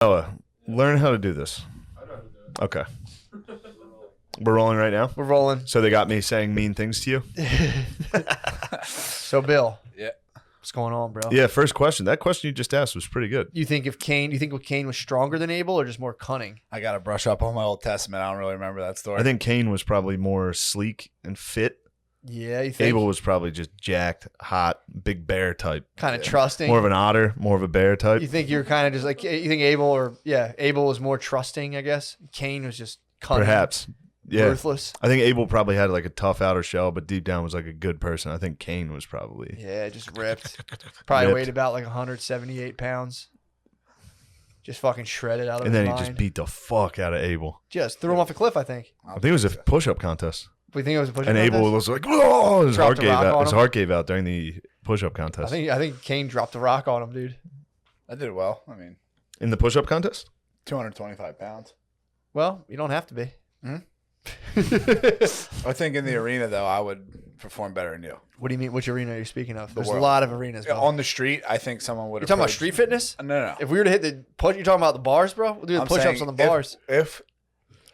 Oh, learn how to do this. Okay. We're rolling right now? We're rolling. So they got me saying mean things to you? So, Bill. Yeah. What's going on, bro? Yeah, first question. That question you just asked was pretty good. You think Cain was stronger than Abel or just more cunning? I got to brush up on my Old Testament. I don't really remember that story. I think Cain was probably more sleek and fit. Yeah, you think? Abel was probably just jacked, hot, big bear type. Kind of trusting. More of an otter, more of a bear type. You think you're kind of just like, you think Abel was more trusting, I guess? Cain was just cunning. Perhaps. Yeah. Ruthless. I think Abel probably had like a tough outer shell, but deep down was like a good person. I think Cain was probably. Yeah, just ripped. Probably Ripped. weighed about like 178 pounds. Just fucking shredded out of And his then he mind. just beat the fuck out of Abel. Just threw him off a cliff, I think. I think it was a push-up contest. We think it was a push-up And Abel contest? was like, "Oh!" His heart Dropped a gave rock out. on His him? heart gave out during the push-up contest. I think Cain dropped a rock on him, dude. I did well. I mean, In the push-up contest? 225 pounds. Well, you don't have to be. I think in the arena, though, I would perform better than you. What do you mean? Which arena are you speaking of? There's a world. lot of arenas, bro. On the street, I think someone would You're talking about street fitness? No. If we were to hit the push, you're talking about the bars, bro? We'll do the I'm push-ups saying on the bars. If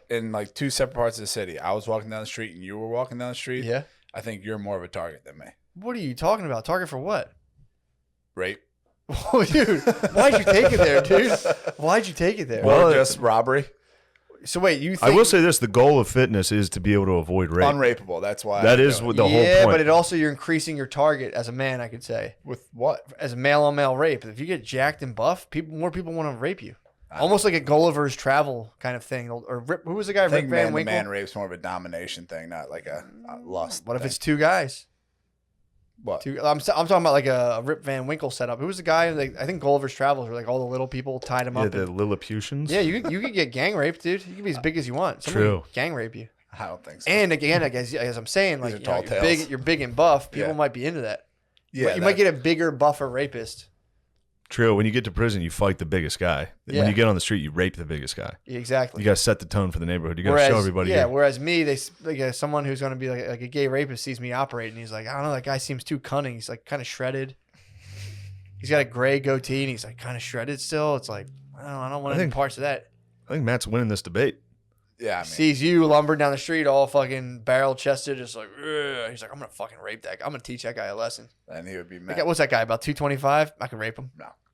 in like two separate parts of the city, I was walking down the street and you were walking down the street, Yeah. I think you're more of a target than me. What are you talking about? Target for what? Rape. Oh, dude, why'd you take it there, dude? Why'd you take it there? Well, Or just robbery. So wait, you think I will say this: the goal of fitness is to be able to avoid rape. Unrapeable. That's why. That I is do it. what the whole yeah, point. but it also you're increasing your target as a man. I could say With what? as a male on male rape. If you get jacked and buff, more people want to rape you. Almost like a Gulliver's Travel kind of thing. Or who was the guy? I Rip think Van man to Winkle. man rape's more of a domination thing, not like a lust. What if thing. it's two guys? What? I'm talking about like a Rip Van Winkle setup. Who was the guy? Like, I think Gulliver's Travels were like all the little people tied him Yeah, up. the Lilliputians. Yeah, you could get gang raped, dude. You can be as big as you want. Somebody True. gang rape you. I don't think so. And again, like, as I'm saying, like are you tall know, tales. you're big and buff. People Yeah. might be into that. yeah, You might get a bigger, buffer rapist. True. When you get to prison, you fight the biggest guy. Yeah. When you get on the street, you rape the biggest guy. Exactly. You got to set the tone for the neighborhood. You got to show everybody. Yeah. here. Whereas me, someone who's going to be like a gay rapist sees me operate, and he's like, I don't know, that guy seems too cunning. He's like kind of shredded. He's got a gray goatee, and he's like kind of shredded still. It's like I don't want any parts of that. I think Matt's winning this debate. Yeah, I mean, Sees you lumbering down the street, all fucking barrel chested, just like ugh. He's like, I'm gonna fucking rape that guy. I'm gonna teach that guy a lesson. and he would be That mad. guy- what's that guy about 225? I can rape him.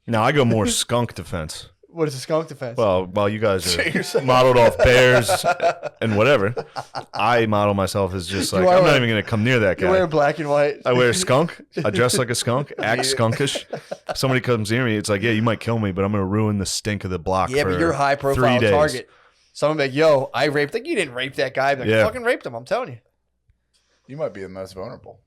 Now I go more skunk defense. What is a skunk defense? Well, while you guys You're are saying- modeled off bears and whatever, I model myself as just like, You are I'm not wearing- even going to come near that you wear guy. black and white. I wear a skunk. I dress like a skunk. Act skunkish. Somebody comes near me. It's like, yeah, you might kill me, but I'm going to ruin the stink of the block. Yeah, for but you're a high 3 profile days. target. Someone be like, yo, I raped. Like, you didn't rape that guy. Be like, Yeah. I fucking raped him. I'm telling you. You might be the most vulnerable.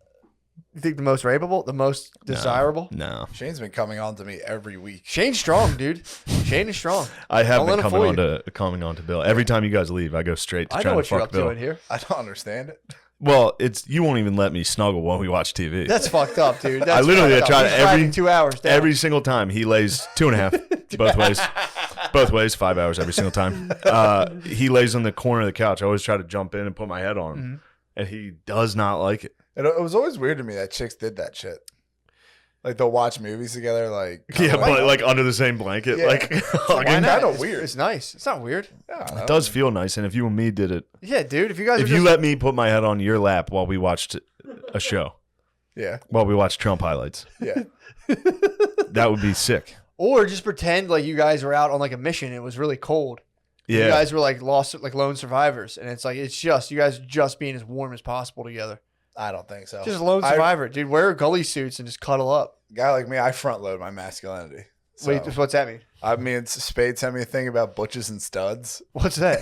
You think the most rapeable? The most desirable? No. Shane's been coming on to me every week. Shane's strong, dude. Shane is strong. I have Don't let been him fool coming on to Bill. Every time you guys leave, I go straight to I trying know to what you're fuck up Bill. to in here. I don't understand it. Well, you won't even let me snuggle while we watch TV. That's fucked up, dude. That's I literally fucked up. tried He's driving every 2 hours down. Every single time he lays 2.5 both ways, 5 hours every single time. He lays on the corner of the couch. I always try to jump in and put my head on him, and he does not like it. It was always weird to me that chicks did that shit. Like they'll watch movies together, like Yeah, but like under the same blanket, Yeah. like Why Kinda not? weird. Weird. It's nice. It's not weird. yeah, it does feel nice. And if you and me did it, Yeah, dude. If you guys if are you just, let me put my head on your lap while we watched a show, yeah, while we watched Trump highlights, yeah. that would be sick. or just pretend like you guys were out on like a mission. It was really cold. Yeah, You guys were like lost, like lone survivors, and it's like it's just you guys just being as warm as possible together. I don't think so. Just lone survivor, dude. Wear gully suits and just cuddle up. Guy like me, I front load my masculinity. So, Wait, what's that mean? I mean, Spade sent me a thing about butches and studs. What's that?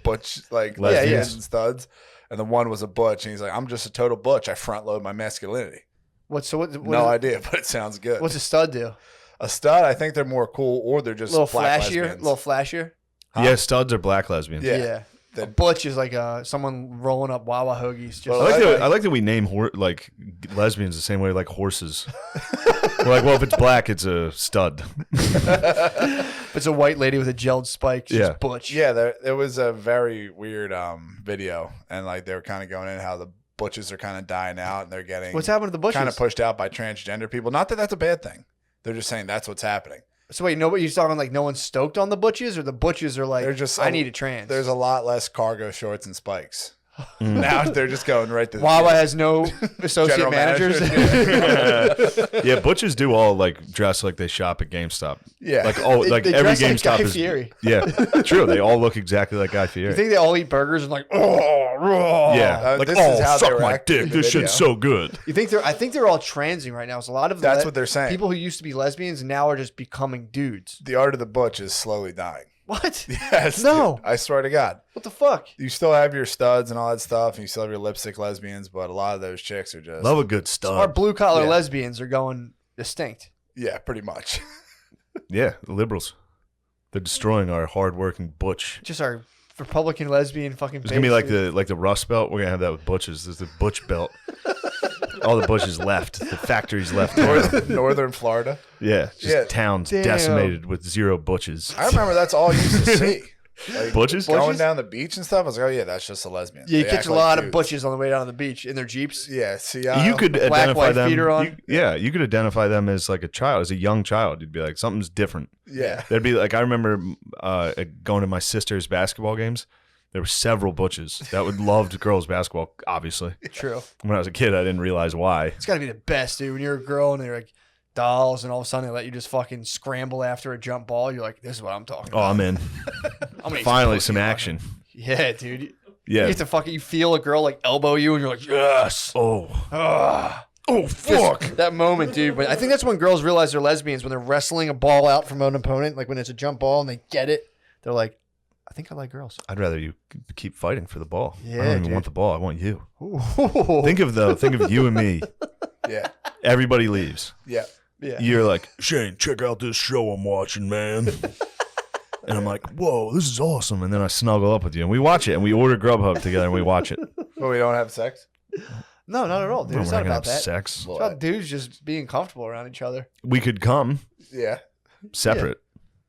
Butch, like Lesbians. lesbians and studs. And the one was a butch, and he's like, I'm just a total butch. I front load my masculinity. What No idea, but it sounds good. What's a stud do? A stud? I think they're more cool, or they're just A little black flashier. A lesbians. little flashier. yeah. Studs are black lesbians. Yeah. A butch is like someone rolling up Wawa hoagies. Just Well, I like that we name like lesbians the same way like horses. We're like, well, if it's black, it's a stud. if it's a white lady with a gelled spike, she's Yeah. butch. Yeah, there was a very weird video, and like they were kind of going in how the butches are kind of dying out, and they're getting What's happening to the butches? kind of pushed out by transgender people. Not that that's a bad thing. They're just saying that's what's happening. So wait, nobody's talking like no one's stoked on the butches, or the butches are like, They're just I need a trans. There's a lot less cargo shorts and spikes. Now they're just going right to the Wawa has no associate General managers. Yeah, butches do all like dress like they shop at GameStop. Yeah. Like like they every dress like GameStop Guy is. Fieri. Yeah, true. They all look exactly like Guy Fieri. You think they all eat burgers and like, oh, yeah, like this is how they suck were my acting dick. in the This video. shit's so good. You think they're? I think they're all transing right now. So a lot of That's what they're saying. People who used to be lesbians now are just becoming dudes. The art of the butch is slowly dying. What? Yes. No. Dude, I swear to God. What the fuck? You still have your studs and all that stuff, and you still have your lipstick lesbians, but a lot of those chicks are just Love a good Our stud. blue collar Yeah. lesbians are going extinct. yeah, pretty much. Yeah, the liberals. They're destroying our hardworking butch. Just our Republican lesbian fucking. It's gonna be base, like the Rust Belt. We're gonna have that with butches. There's the Butch Belt. All the bushes left. The factories left. Northern Florida. Yeah, just Yeah. towns Damn. decimated with 0 butches. I remember that's all you used to see. Like, Butches? going Butches? down the beach and stuff. I was like, oh yeah, that's just a lesbian. Yeah, you They catch act a like lot of dudes. butches on the way down to the beach in their jeeps. Yeah, see, You could Black identify white them. feeder on. You could identify them as like a child, as a young child. You'd be like, something's different. yeah. There'd be like, I remember going to my sister's basketball games. There were several butches that would loved girls basketball. Obviously, True. when I was a kid, I didn't realize why. It's got to be the best, dude. When you're a girl and they're like dolls, and all of a sudden they let you just fucking scramble after a jump ball. You're like, this is what I'm talking Oh, about. I'm in. I'm gonna eat Finally, pussy some on action. it. Yeah, dude. You Yeah. get to fucking, you feel a girl like elbow you, and you're like, yes. Oh. Ah. Oh, fuck. That moment, dude. But I think that's when girls realize they're lesbians, when they're wrestling a ball out from an opponent, like when it's a jump ball and they get it. They're like, I think I like girls. I'd rather you keep fighting for the ball. I Yeah, don't even dude. want the ball. I want you. Ooh. Think of you and me. Yeah. Everybody leaves. Yeah. Yeah. You're like, Shane, check out this show I'm watching, man. And I'm like, whoa, this is awesome. And then I snuggle up with you and we watch it and we order Grubhub together and we watch it. But we don't have sex? No, not at all, dude. We're It's not not gonna about have that. sex. It's about dudes just being comfortable around each other. We could come Yeah. separate.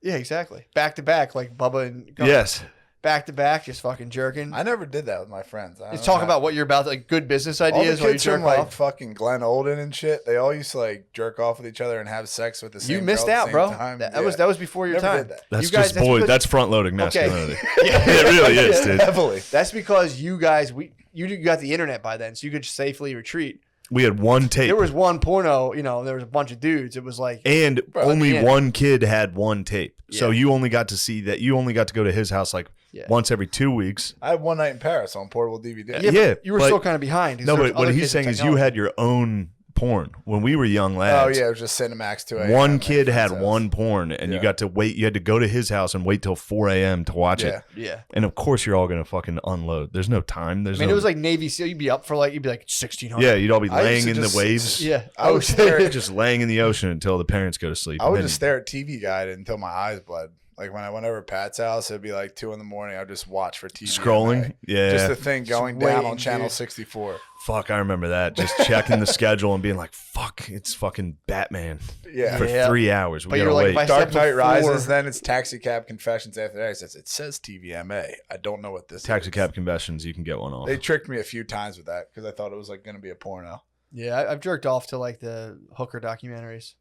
Yeah, exactly. Back to back, like Bubba and Gunn. Yes. Back to back, just fucking jerking. I never did that with my friends. Just talk about what you're about, like good business all the ideas while you kids jerk from like off. fucking Glen Olden and shit. They all used to like jerk off with each other and have sex with the same You missed girl at out, the bro. same time. That Yeah. was before your Never time. did that. That's You guys- just boy. because- That's front loading masculinity. It really is, dude. Heavily. That's because you guys, you got the internet by then, so you could safely retreat. We had one tape. There was one porno, there was a bunch of dudes. It was like, and only yeah. one kid had one tape. So Yeah. you only got to see that. You only got to go to his house like Yeah. once every 2 weeks. I had One Night in Paris on portable DVD. Yeah, but you were but- still kind of behind. 'cause No, there was but what other he's kids saying with is you technology. had your own porn. When we were young Oh lads, yeah, it was just Cinemax 2 a.m. one at kid my had friend's one house. porn, and you Yeah. got to wait. You had to go to his house and wait till 4 a.m. to watch Yeah. it. Yeah. And of course, you're all gonna fucking unload. There's no time. There's I mean, no. it was like Navy SEAL. You'd be up for you'd be like 1,600. yeah, you'd all be I used laying to in the just- waves. Yeah. I would stare at, Just laying in the ocean until the parents go to sleep. I and would then- just stare at TV Guide until my eyes bled. Like when I went over Pat's house, it'd be like 2 in the morning. I'd just watch for TV. scrolling. Yeah, Just the thing going Just down waiting, on channel dude. 64. fuck. I remember that. Just checking the schedule and being like, "Fuck, it's fucking Batman." Yeah. For Yeah. 3 hours, we But gotta you're like, wait. if I Dark said Knight before- Rises, then it's Taxi Cab Confessions after that. It says TVMA. I don't know what this Taxi is. cab confessions. You can get one off. They tricked me a few times with that because I thought it was like going to be a porno. Yeah, I've jerked off to like the hooker documentaries.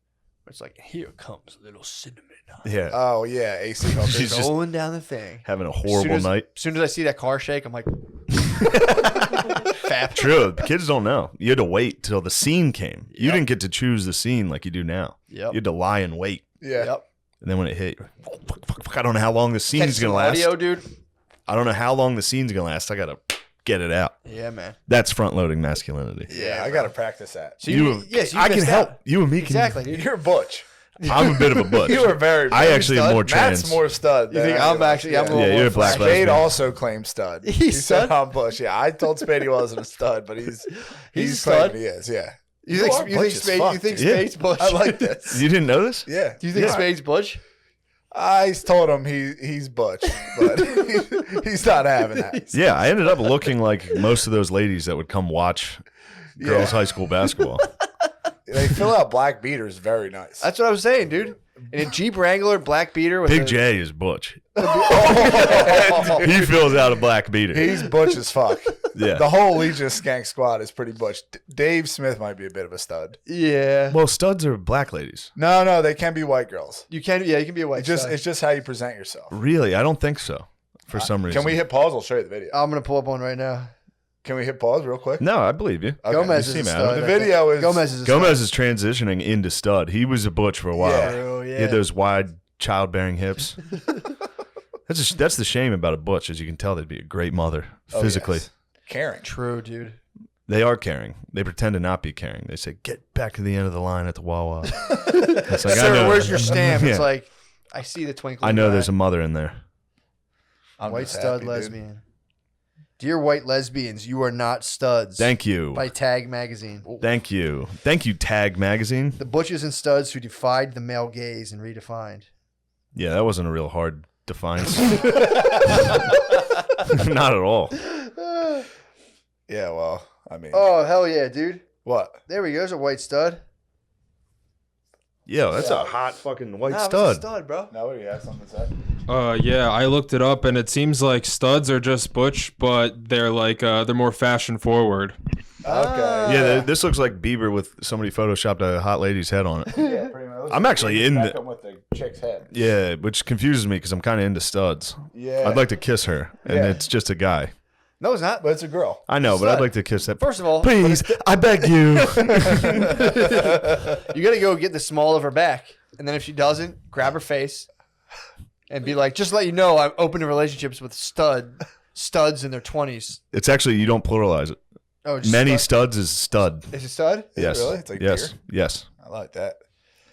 Where it's like, here comes a little cinnamon. Yeah, Oh yeah, AC Hookers. She's just Going down the thing. having a horrible night. As soon as I see that car shake, I'm like, fap. True. The kids don't know. You had to wait till the scene came. You Yep. didn't get to choose the scene like you do now. Yep. You had to lie and wait. Yeah. Yep. And then when it hit, you're like, fuck, I don't know how long the Catch scene's some going to last. audio, dude. I don't know how long the scene's going to last. I got to get it out. Yeah, man. That's front loading masculinity. Yeah, I got to practice that. So Yes, you I can missed help. out. You and me can. Exactly, dude. You're Butch. I'm a bit of a butch. You are very. I actually am stud. more Matt's trans. more stud. You than think I I'm am. actually? I'm a Yeah. little Yeah, more you're a black flashy. lesbian. Spade also claimed stud. He's He said stud? I'm Bush. Yeah, I told Spade he wasn't a stud, but he's He's claiming stud? he is. Yeah. You think are you Butch think as Spade? fuck, You think dude. Yeah. Spade's Butch? I like this. You didn't know this? Yeah. Do you think Yeah. Spade's Butch? I told him he's Butch, but he's not having that. Yeah, I ended up looking like most of those ladies that would come watch girls' high school basketball. They fill out black beaters very nice. That's what I was saying, dude. In a Jeep Wrangler, black beater with Big J is Butch. He fills out a black beater. He's Butch as fuck. Yeah. The whole Legion of Skank squad is pretty Butch. Dave Smith might be a bit of a stud. Yeah. Well, studs are black ladies. No, they can be white girls. You can be a white stud. It's just how you present yourself. Really? I don't think so. For some reason. Can we hit pause? I'll show you the video. I'm gonna pull up one right now. Can we hit pause real quick? No, I believe you. Okay. Gomez You is a seem stud. The video is Gomez is a Gomez is transitioning into stud. He was a Butch for a while. Yeah. True, He had those wide childbearing hips. That's the shame about a Butch, as you can tell they'd be a great mother physically. Yes. Caring. True, dude. They are caring. They pretend to not be caring. They say, "Get back to the end of the line at the Wawa." It's like, I Sir, know. where's your stamp? Yeah. It's like, I see the twinkle. I know there's a mother in there. I'm white just stud happy, dude. lesbian. Dear white lesbians, you are not studs. Thank you. By Tag Magazine. Thank you. Thank you, Tag Magazine. The butches and studs who defied the male gaze and redefined. Yeah, that wasn't a real hard defiance. Not at all. Yeah, well, I mean, Oh, hell yeah, dude. what? There we go. There's a white stud. Yo, that's a hot fucking white Nah, it's a stud. stud, bro. No, you have something to say? Yeah, I looked it up, and it seems like studs are just Butch, but they're like they're more fashion forward. Okay. Yeah, this looks like Bieber with somebody photoshopped a hot lady's head on it. Yeah, pretty much. I'm actually in the. with the chick's head. Yeah, which confuses me because I'm kind of into studs. Yeah. I'd like to kiss her, and Yeah. it's just a guy. No, it's not. But it's a girl. I know, but I'd Stud. like to kiss that. First of all, Please, I beg you. you got to go get the small of her back. And then if she doesn't, grab her face and be like, just let you know I'm open to relationships with studs in their 20s. It's actually, you don't pluralize it. Oh, just Many stud. studs is stud. Is it stud? Is it Yes. really? It's like yes. deer? Yes. I like that.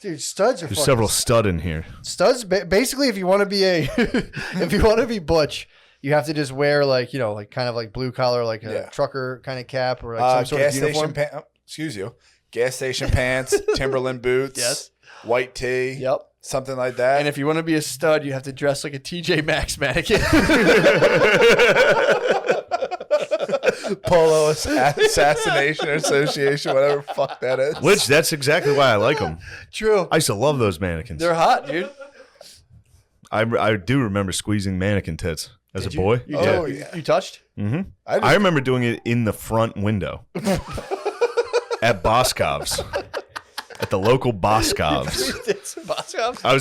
Dude, studs are There's fucking several stud in here. studs. Basically, if you want to be if you want to be Butch, you have to just wear like kind of like blue collar, like a Yeah. trucker kind of cap or like some sort of Gas uniform. station pants. Excuse you. Gas station pants, Timberland boots, Yes. white tee, Yep. something like that. And if you want to be a stud, you have to dress like a TJ Maxx mannequin. Polo Assassination Association, whatever the fuck that is. Which, that's exactly why I like them. True. I used to love those mannequins. They're hot, dude. I do remember squeezing mannequin tits as Did a you? boy. You Oh, did? yeah. You touched? Mm-hmm. I just- I remember doing it in the front window at Boscov's, at the local Boscov's.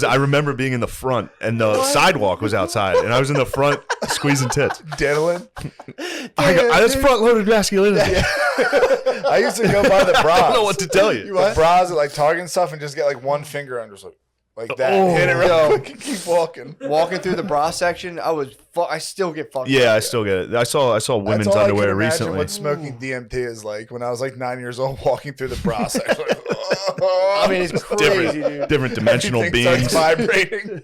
I remember being in the front, and the sidewalk was outside, and I was in the front squeezing tits. Diddling. That's front loaded masculinity. I used to go by the bras. I don't know what to tell you. The bras at like Target and stuff and just get like one finger under, just like that. Oh. Hit it real Yo. quick and keep walking. Walking through the bra section, I still get fucked. Yeah, up. I still get it. I saw women's That's all underwear I can imagine recently. what smoking DMT is like when I was like 9 years old, walking through the bra section. Like, I mean, it's crazy, dude. Different dimensional everything beings. starts vibrating.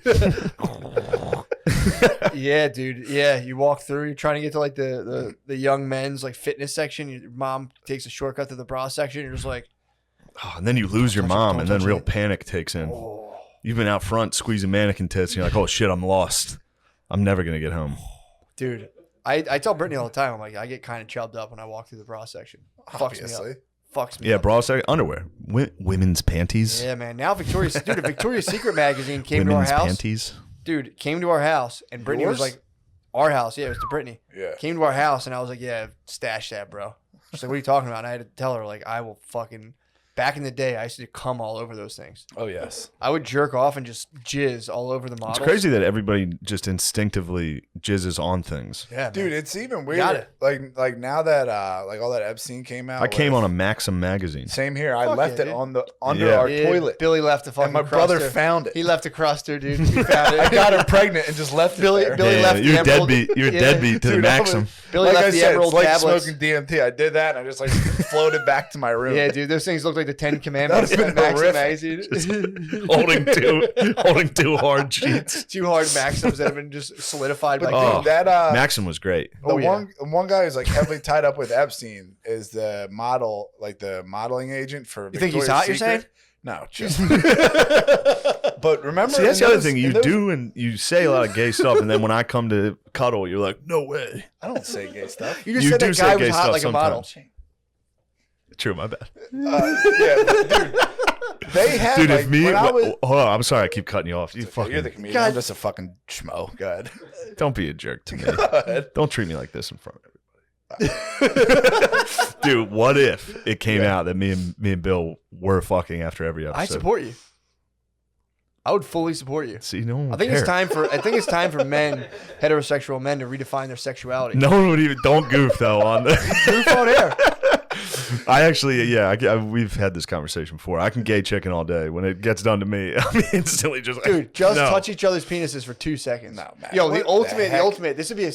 Yeah, dude. Yeah, you walk through. You're trying to get to like the young men's like fitness section. Your mom takes a shortcut to the bra section. You're just like, Oh, and then you lose your touch it, mom, don't and then touch real it. panic takes in. oh, You've been out front squeezing mannequin tits, and you're like, oh shit, I'm lost. I'm never going to get home. dude. I tell Brittany all the time. I'm like, I get kind of chubbed up when I walk through the bra section. Obviously. Fucks me Yeah, up. bra section, underwear. Women's panties. Yeah, man. Now Victoria's Secret magazine came to our Women's house. panties. Dude, came to our house, and Brittany was Yours? like, our house. Yeah, it was to Brittany. Yeah. Came to our house, and I was like, yeah, stash that, bro. She's like, what are you talking about? And I had to tell her, like, I will fucking. Back in the day, I used to come all over those things. Oh, yes. I would jerk off and just jizz all over the models. It's crazy that everybody just instinctively jizzes on things. Yeah, man. Dude, it's even Got weird. it. Like now that like all that Epstein came out. I came with- on a Maxim magazine. Same here. I Fuck left yeah, it dude. on the under Yeah. our Yeah, toilet. Billy left a fucking And my brother cruster. found it. He left a cruster, dude. He found it. I got her pregnant and just left Billy- it there. Billy left the you're a emerald- deadbeat. You're a Yeah. deadbeat to the Dude, I Maxim. Billy like left I the said, emerald it's like tablets. smoking DMT. I did that and I just like floated back to my room. Yeah, dude, those things look like the Ten Commandments. That'd have been Maxim horrific. magazine. holding two hard sheets. Two hard Maxims that have been just solidified by. But Oh. dude, that Maxim was great. the Oh, yeah. one guy who's like heavily tied up with Epstein is the model, like the modeling agent for. You think he's Victoria's hot, you're Secret. saying? No, chill. But remember, See, that's in the other those- thing. in You those- do, and you say a lot of gay stuff, and then when I come to cuddle, you're like, no way. I don't say gay stuff. You just You said do that say guy gay was hot stuff like a model. sometimes. True, my bad. Yeah, but dude. They had Dude, like, if me, when I was, hold on, I'm sorry, I keep cutting you off. You fucking, you're the comedian. God. I'm just a fucking schmo. Go ahead. don't be a jerk to me. Go ahead. Don't treat me like this in front of everybody. Dude, what if it came out that me and Bill were fucking after every episode? I support you. I would fully support you. See, no one would I think care. it's time for men, heterosexual men, to redefine their sexuality. No one would even. Don't goof though on the. Goof on air. I actually, yeah, we've had this conversation before. I can gay chicken all day. When it gets done to me, I'm instantly just like, Dude, just no. touch each other's penises for 2 seconds. No, man. Yo, What the the heck? ultimate. This would be a.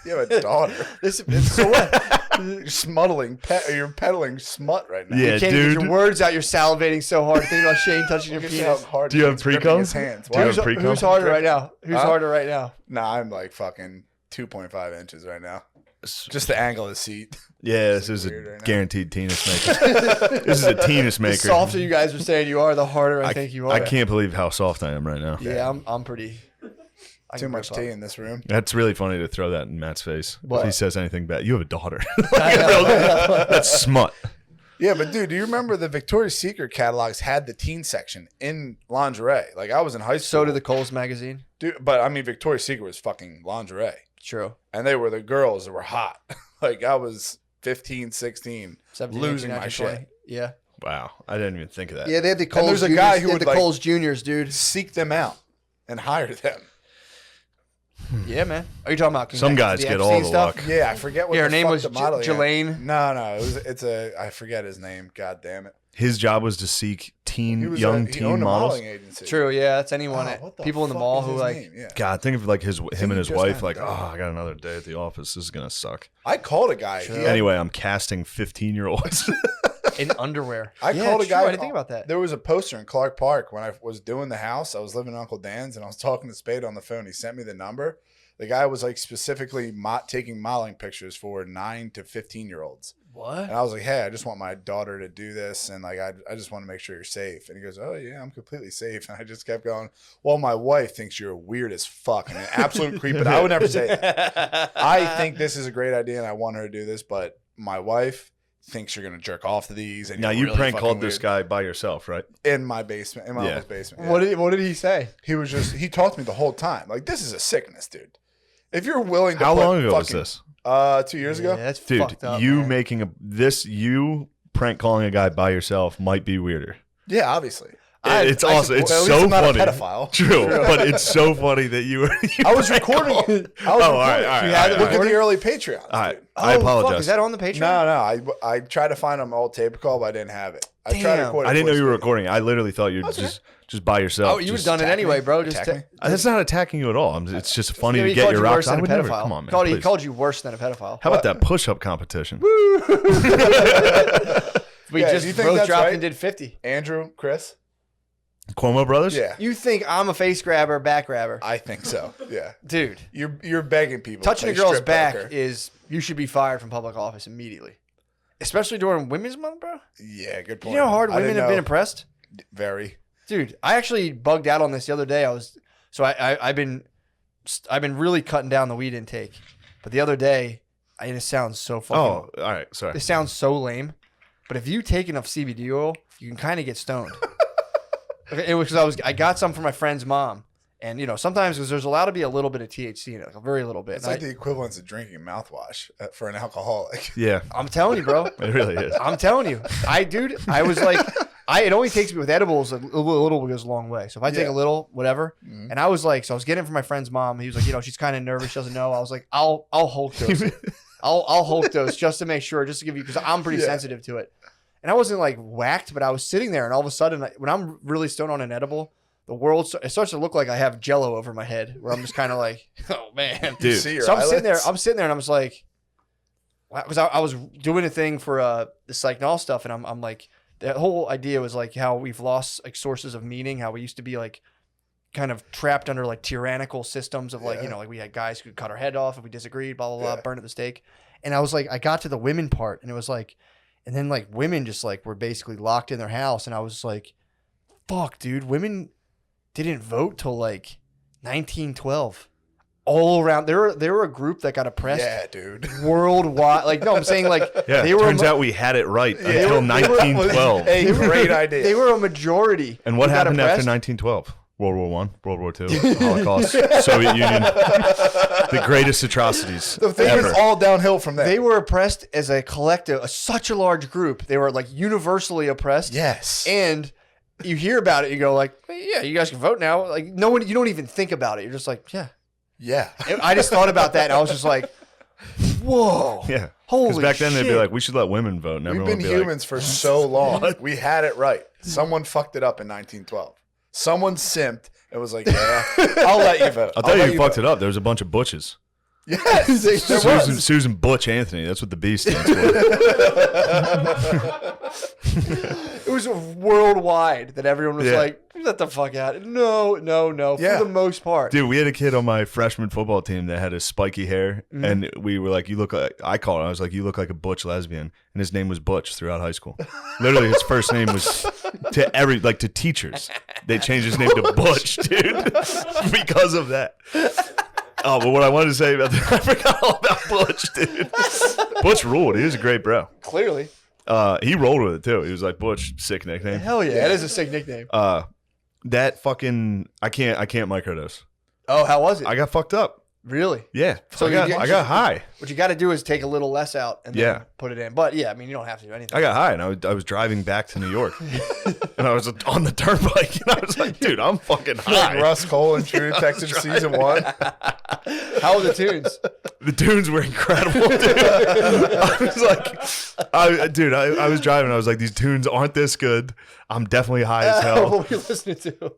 You have a daughter. So what? You're smuddling. You're peddling smut right now. Yeah, You can't dude. get your words out. You're salivating so hard. Think about Shane touching your Look at how penis. hard Do you have he's gripping pre-cum? his hands. Do you Why- have pre-cum? Who's harder right now? Who's Huh? harder right now? Nah, I'm like fucking 2.5 inches right now. Just the angle of the seat. Yeah, this is weird a right now. guaranteed penis maker. This is a penis The maker. softer you guys are saying you are, the harder I think you are. I can't believe how soft I am right now. Yeah, I'm pretty. I Too can much grip tea up. in this room. That's really funny to throw that in Matt's face. What? If he says anything bad, you have a daughter. I know. That's smut. Yeah, but dude, do you remember the Victoria's Secret catalogs had the teen section in lingerie? Like I was in high school. So did the Kohl's magazine. Dude, but I mean, Victoria's Secret was fucking lingerie, True. and they were the girls that were hot. Like I was 15, 16, 17, losing 18, my 19, shit. 20. Yeah. Wow, I didn't even think of that. Yeah, they had the Kohl's there's a Juniors. guy who they had would, the like- Kohl's Juniors, dude. Seek them out and hire them. Yeah, man. Are you talking about Some connected to guys the get Epstein all the stuff? luck. Yeah, I forget what Yeah, her the name fuck was the model. Jelaine. No, it's a I forget his name. God damn it. His job was to seek He was young he teen owned a models. modeling agency. True. Yeah, that's anyone. Oh, what the People in the fuck mall is who his like. name? Yeah. God, think of like him and his just wife. had Like, that. oh, I got another day at the office. This is gonna suck. I called a guy. He had- Anyway, I'm casting 15-year-olds. In underwear. I Yeah, called a it's guy. true. I didn't think about that. There was a poster in Clark Park when I was doing the house. I was living in Uncle Dan's and I was talking to Spade on the phone. He sent me the number. The guy was like specifically taking modeling pictures for 9 to 15-year-olds. What? And I was like, hey, I just want my daughter to do this. And like, I just want to make sure you're safe. And he goes, oh, yeah, I'm completely safe. And I just kept going, well, my wife thinks you're weird as fuck and an absolute creep. But I would never say that. I think this is a great idea and I want her to do this. But my wife thinks you're going to jerk off to these. And Now you're you really prank fucking called this weird. guy by yourself, right? In my basement, in my Yeah. old basement. Yeah. What did he say? He was just, he talked to me the whole time. Like, this is a sickness, dude. If you're willing to How put long ago was fucking- this? 2 years ago. Yeah, that's Dude, fucked up. you man. making you prank calling a guy by yourself might be weirder. Yeah, obviously. It's awesome. It's Well, at least so I'm not funny. a pedophile. True, but it's so funny that you were. I was recording it. I was Oh, all recording right, it. all right, You all had right, to look all at the early Patreons. All right, dude. I Oh, apologize. Fuck, is that on the Patreon? No, I tried to find them all tape recall, but I didn't have it. I tried to Damn. record it. I didn't know voice you were video. recording. I literally thought you were Okay. just by yourself. Oh, you would have Just- done it attack anyway, me? bro. Just Attack me? That's not attacking you at all. It's just funny he to get called your you rocks. worse I than a would never. pedophile. Come on, man. He please. called you worse than a pedophile. How about that push-up competition? We Yeah, just do you think both that's dropped right? and did 50. Andrew, Chris? Cuomo brothers? Yeah. You think I'm a face grabber, back grabber? I think so. Yeah. Dude, You're begging people. to touching a play girl's strip back poker. is, you should be fired from public office immediately. Especially during Women's Month, bro. Yeah, good You point. know how hard I women didn't have been know. impressed? Very. Dude, I actually bugged out on this the other day. I've been really cutting down the weed intake. But the other day, and it sounds so fucking, Oh, all right. Sorry. this sounds so lame. But if you take enough CBD oil, you can kind of get stoned. Okay, it was because I got some from my friend's mom, and you know sometimes because there's allowed to be a little bit of THC in it, like a very little bit. It's And like the equivalence of drinking mouthwash for an alcoholic. Yeah, I'm telling you, bro. it really is. I'm telling you, I was like, it only takes me with edibles a little goes a long way. So if I take Yeah. a little, whatever, Mhm. and I was like, so I was getting it from my friend's mom. He was like, you know, she's kind of nervous, she doesn't know. I was like, I'll Hulk dose it. I'll Hulk dose just to make sure, just to give you, because I'm pretty Yeah. sensitive to it. And I wasn't like whacked, but I was sitting there, and all of a sudden, when I'm really stoned on an edible, the world it starts to look like I have Jello over my head, where I'm just kind of like, oh man, Dude. See your so I'm sitting there, eyelids? and I'm just like, because I was doing a thing for the Psychnol stuff, and I'm like, the whole idea was like how we've lost like sources of meaning, how we used to be like kind of trapped under like tyrannical systems of like, Yeah. you know, like we had guys who could cut our head off if we disagreed, blah, blah, blah, Yeah. burn at the stake. And I was like, I got to the women part, and it was like, and then like women just like were basically locked in their house. And I was like, fuck, dude, women didn't vote till like 1912. all around. They were a group that got oppressed. Yeah, dude. Worldwide. Like, no, I'm saying like Yeah, they were. turns out we had it right until It 1912. was a great idea. They were a majority. And what who got happened after oppressed. 1912? World War One, World War Two, Holocaust, Soviet Union, the greatest atrocities The thing ever. is all downhill from there. They were oppressed as a collective, such a large group. They were like universally oppressed. Yes. And you hear about it, you go like, yeah, you guys can vote now. Like no one, you don't even think about it. You're just like, yeah. Yeah. And I just thought about that, and I was just like, whoa. Yeah, Holy because back then they'd be shit. like, we should let women vote, and We've everyone been would be humans for so long. We had it right. Someone fucked it up in 1912. Someone simped and was like, yeah, I'll let you vote. I'll tell you who fucked it up. There was a bunch of Butches. Yes. There was. Susan Butch Anthony. That's what the B stands for. It was worldwide that everyone was Yeah. like, let the fuck out. No. Yeah. For the most part. Dude, we had a kid on my freshman football team that had a spiky hair, and we were like, "You look like." I called him. I was like, "You look like a butch lesbian," and his name was Butch throughout high school. Literally, his first name was to teachers. They changed his name to Butch, dude, because of that. Oh, but what I wanted to say about I forgot all about Butch, dude. Butch ruled. He was a great bro. Clearly. He rolled with it too. He was like, Butch, sick nickname. Hell yeah. That is a sick nickname. That fucking I can't microdose. Oh, how was it? I got fucked up. Really? Yeah. So So I got high. What you got to do is take a little less out and then Yeah. put it in. But yeah, I mean, you don't have to do anything. I got high, and I was driving back to New York, and I was on the turnpike, and I was like, "Dude, I'm fucking Like high." Russ Cole in True Detective season 1. How were the tunes? The tunes were incredible, dude. I was like, I was driving. I was like, these tunes aren't this good. I'm definitely high as hell. What were you listening to?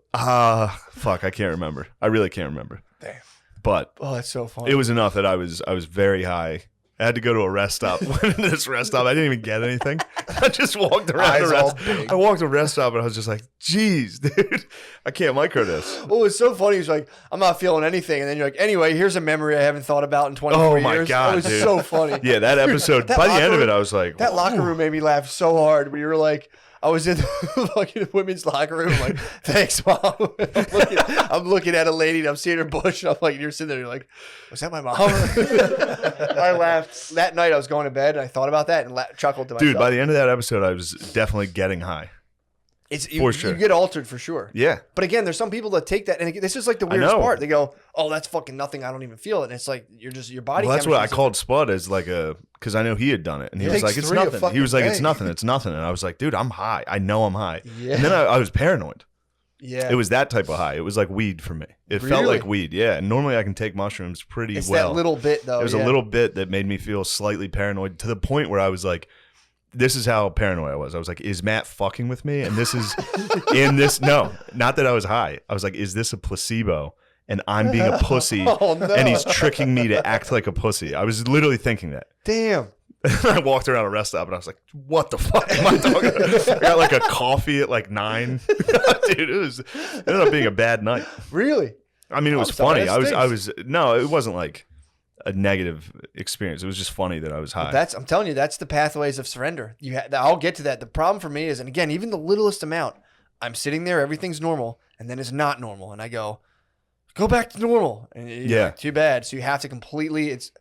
Fuck, I can't remember. I really can't remember. Damn. But Oh, that's so funny. it was enough that I was very high. I had to go to a rest stop. Went into this rest stop. I didn't even get anything. I just walked around Eyes the all rest. big. I walked to a rest stop, and I was just like, "Geez, dude, I can't micro this." Well, it's so funny. He's like, I'm not feeling anything. And then you're like, anyway, here's a memory I haven't thought about in 24 Oh years. my God, It was dude. so funny. Yeah, that episode. that By the end of locker it, I was like, That locker room made me laugh so hard. We were like, I was in the fucking women's locker room. I'm like, thanks, mom. I'm looking at a lady and I'm seeing her bush. And I'm like, you're sitting there. You're like, was that my mom? I laughed. That night I was going to bed and I thought about that and chuckled to myself. Dude, by the end of that episode, I was definitely getting high. For sure. You get altered for sure. Yeah. But again, there's some people that take that, and this is like the I weirdest know. part. They go, "Oh, that's fucking nothing. I don't even feel it." And it's like your body. Well, that's what I chemistry's- called Spud as like because I know he had done it, and he It was takes like, "It's 3 a nothing." He fucking was like, day. "It's nothing. It's nothing." And I was like, "Dude, I'm high. I know I'm high." Yeah. And then I was paranoid. Yeah. It was that type of high. It was like weed for me. It felt Really? like weed. Yeah. And normally I can take mushrooms pretty It's well. that little bit though. There was yeah. a little bit that made me feel slightly paranoid to the point where I was like, this is how paranoid I was. I was like, is Matt fucking with me? And this is in this. No, not that I was high. I was like, is this a placebo? And I'm being a pussy. Oh, no. And he's tricking me to act like a pussy. I was literally thinking that. Damn. I walked around a rest stop and I was like, what the fuck am I talking about? I got like a coffee at like 9. Dude, it ended up being a bad night. Really? I mean, it was I'm sorry, funny. that I was no, it wasn't like a negative experience. It was just funny that I was high. I'm telling you, that's the pathways of surrender. I'll get to that. The problem for me is, and again, even the littlest amount, I'm sitting there, everything's normal, and then it's not normal, and I go back to normal, and you're Yeah. like, too bad. So you have to completely. It's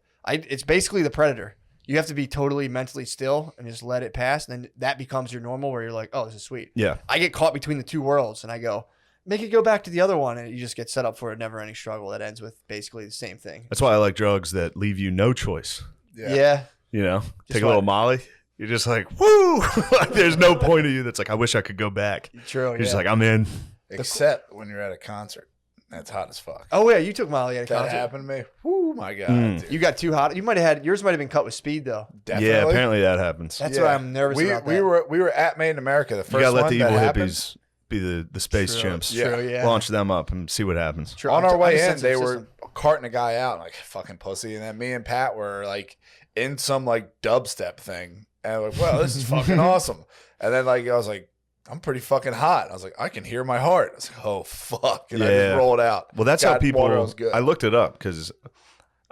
basically the Predator. You have to be totally mentally still and just let it pass, and then that becomes your normal, where you're like, oh, this is sweet. Yeah. I get caught between the two worlds, and I go, make it go back to the other one, and you just get set up for a never-ending struggle that ends with basically the same thing. That's why I like drugs that leave you no choice. Yeah. You know, take a what- little Molly. You're just like, woo! Like, there's no point of you that's like, I wish I could go back. True. You're just like, I'm in. Except when you're at a concert. That's hot as fuck. oh yeah, you took Molly at a That concert. happened to me. Woo, my God. Mm. Dude. You got too hot. You might have had yours. Might have been cut with speed though. Definitely. Yeah, apparently that happens. That's why I'm nervous we, about we that. were at Made in America. The first You gotta let one the that evil happened. hippies be the space True, chimps. True, yeah. Launch them up and see what happens. True. On our I'm way a in, they sensitive were system. carting a guy out like fucking pussy, and then me and Pat were like in some like dubstep thing, and I was like, "Wow, this is fucking awesome!" And then like I was like, "I'm pretty fucking hot." I was like, "I can hear my heart." I was like, "Oh fuck!" And I Yeah. just rolled out. Well, that's how Got people. water was good. I looked it up because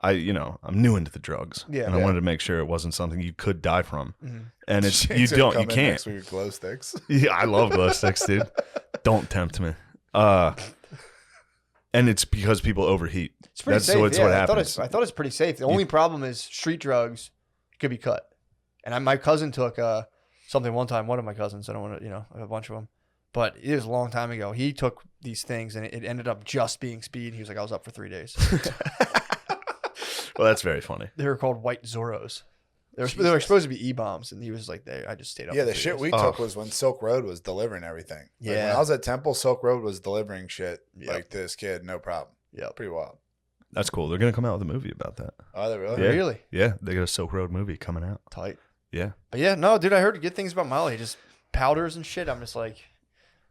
I'm new into the drugs. Yeah. And I Yeah. wanted to make sure it wasn't something you could die from. Mhm. And it's Shane's you gonna don't, you come in can't. next week with glow sticks. Yeah, I love glow sticks, dude. Don't tempt me. And it's because people overheat. It's pretty safe. That's yeah, what I happens. thought it's pretty safe. The only problem is street drugs could be cut. And my cousin took something one time. One of my cousins. I don't want to, I have a bunch of them. But it was a long time ago. He took these things, and it ended up just being speed. He was like, I was up for 3 days. Well, that's very funny. They were called white Zorros. They were supposed to be E-bombs, and he was like, I just stayed up. Yeah, for the 3 shit days. we took was when Silk Road was delivering everything. Like, Yeah. when I was at Temple, Silk Road was delivering shit Yep. like this kid, no problem. Yeah. Pretty wild. That's cool. They're gonna come out with a movie about that. Oh, they really? Yeah. Really? Yeah, they got a Silk Road movie coming out. Tight. Yeah. But yeah, no, dude, I heard good things about Molly. Just powders and shit. I'm just like,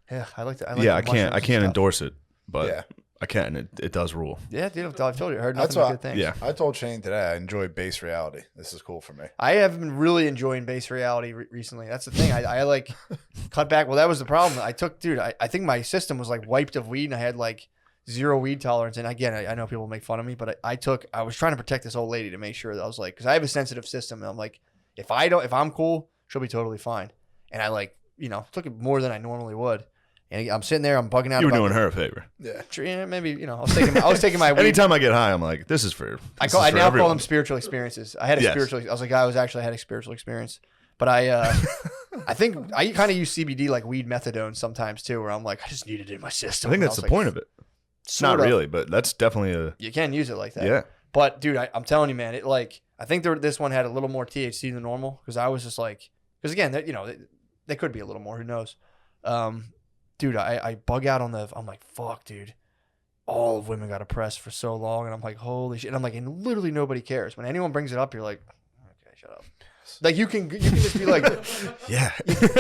yeah, I like I the can't mushrooms and stuff. endorse it, but Yeah. I can. It does rule. Yeah, dude, I've told you. I heard That's nothing but why- good things. Yeah. I told Shane today I enjoy base reality. This is cool for me. I have been really enjoying base reality recently. That's the thing. I like cut back. Well, that was the problem. I think my system was like wiped of weed, and I had like zero weed tolerance. And again, I know people make fun of me, but I was trying to protect this old lady to make sure that I was like, because I have a sensitive system, and I'm like, if I'm cool, she'll be totally fine. And I like, took it more than I normally would. And I'm sitting there, I'm bugging out. You were about doing her a favor. Yeah. maybe, I was taking my weed. Anytime I get high, I'm like, this is for. I now call them spiritual experiences. I had a spiritual. I was like, I had a spiritual experience. But I think I kind of use CBD like weed methadone sometimes too, where I'm like, I just need it in my system. I think And that's was the like, point of it. sort Not of. really, but that's definitely a. You can use it like that. Yeah. But dude, I'm telling you, man, I think this one had a little more THC than normal because I was just like, because again, they could be a little more. Who knows? Dude, I bug out I'm like, fuck, dude. All of women got oppressed for so long, and I'm like, holy shit. And I'm like, and literally nobody cares. When anyone brings it up, you're like, okay, shut up. Like you can just be like, Yeah.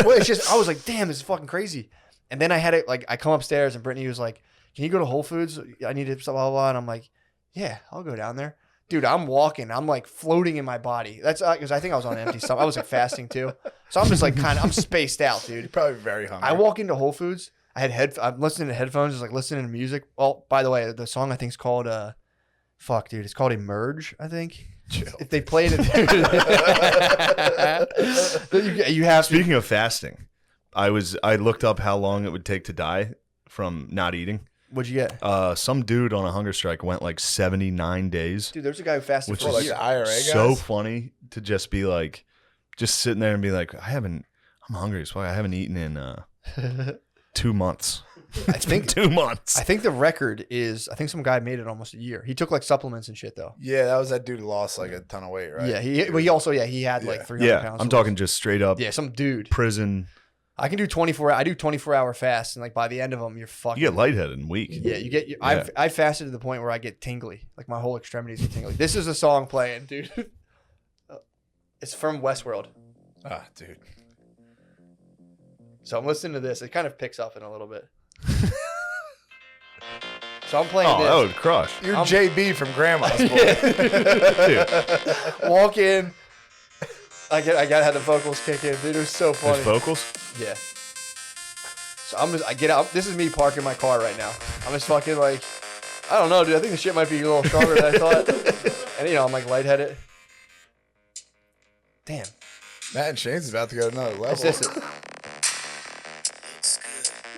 well, it's just I was like, damn, this is fucking crazy. And then I had it like I come upstairs and Brittany was like, can you go to Whole Foods? I need to blah blah blah. And I'm like, yeah, I'll go down there. Dude, I'm walking. I'm like floating in my body. That's because I think I was on an empty stomach. I was like fasting too. So I'm just like I'm spaced out, dude. You're probably very hungry. I walk into Whole Foods. I'm listening to headphones, just like listening to music. Well, by the way, the song I think is called fuck, dude. It's called Emerge, I think. Chill. If they played it, you have to. Speaking of fasting, I looked up how long it would take to die from not eating. What'd you get? Some dude on a hunger strike went like 79 days. Dude, there's a guy who fasted Which for is a like year. the IRA guys. So funny to just be like, just sitting there and be like, I'm hungry as fuck. I haven't eaten in 2 months. I think 2 months. I think the record is some guy made it almost a year. He took like supplements and shit though. Yeah, that was that dude who lost like a ton of weight, right? Yeah, he also he had like 300 Yeah, pounds. I'm of talking just straight up yeah, some dude. prison. I can do 24. I do 24-hour fasts, and like by the end of them, you're fucking. You get lightheaded and weak. Yeah, you get. Yeah. I fasted to the point where I get tingly, like my whole extremities get tingly. This is a song playing, dude. It's from Westworld, Ah, dude. so I'm listening to this. It kind of picks up in a little bit. So I'm playing Oh, this. that would crush. You're JB from Grandma's boy. Dude, Walk in. I gotta have the vocals kick in, dude. It was so funny. there's vocals? Yeah. So I get out. This is me parking my car right now. I'm just fucking like, I don't know, dude. I think the shit might be a little stronger than I thought. And I'm like lightheaded. Damn. Matt and Shane's about to go to another level. What's this?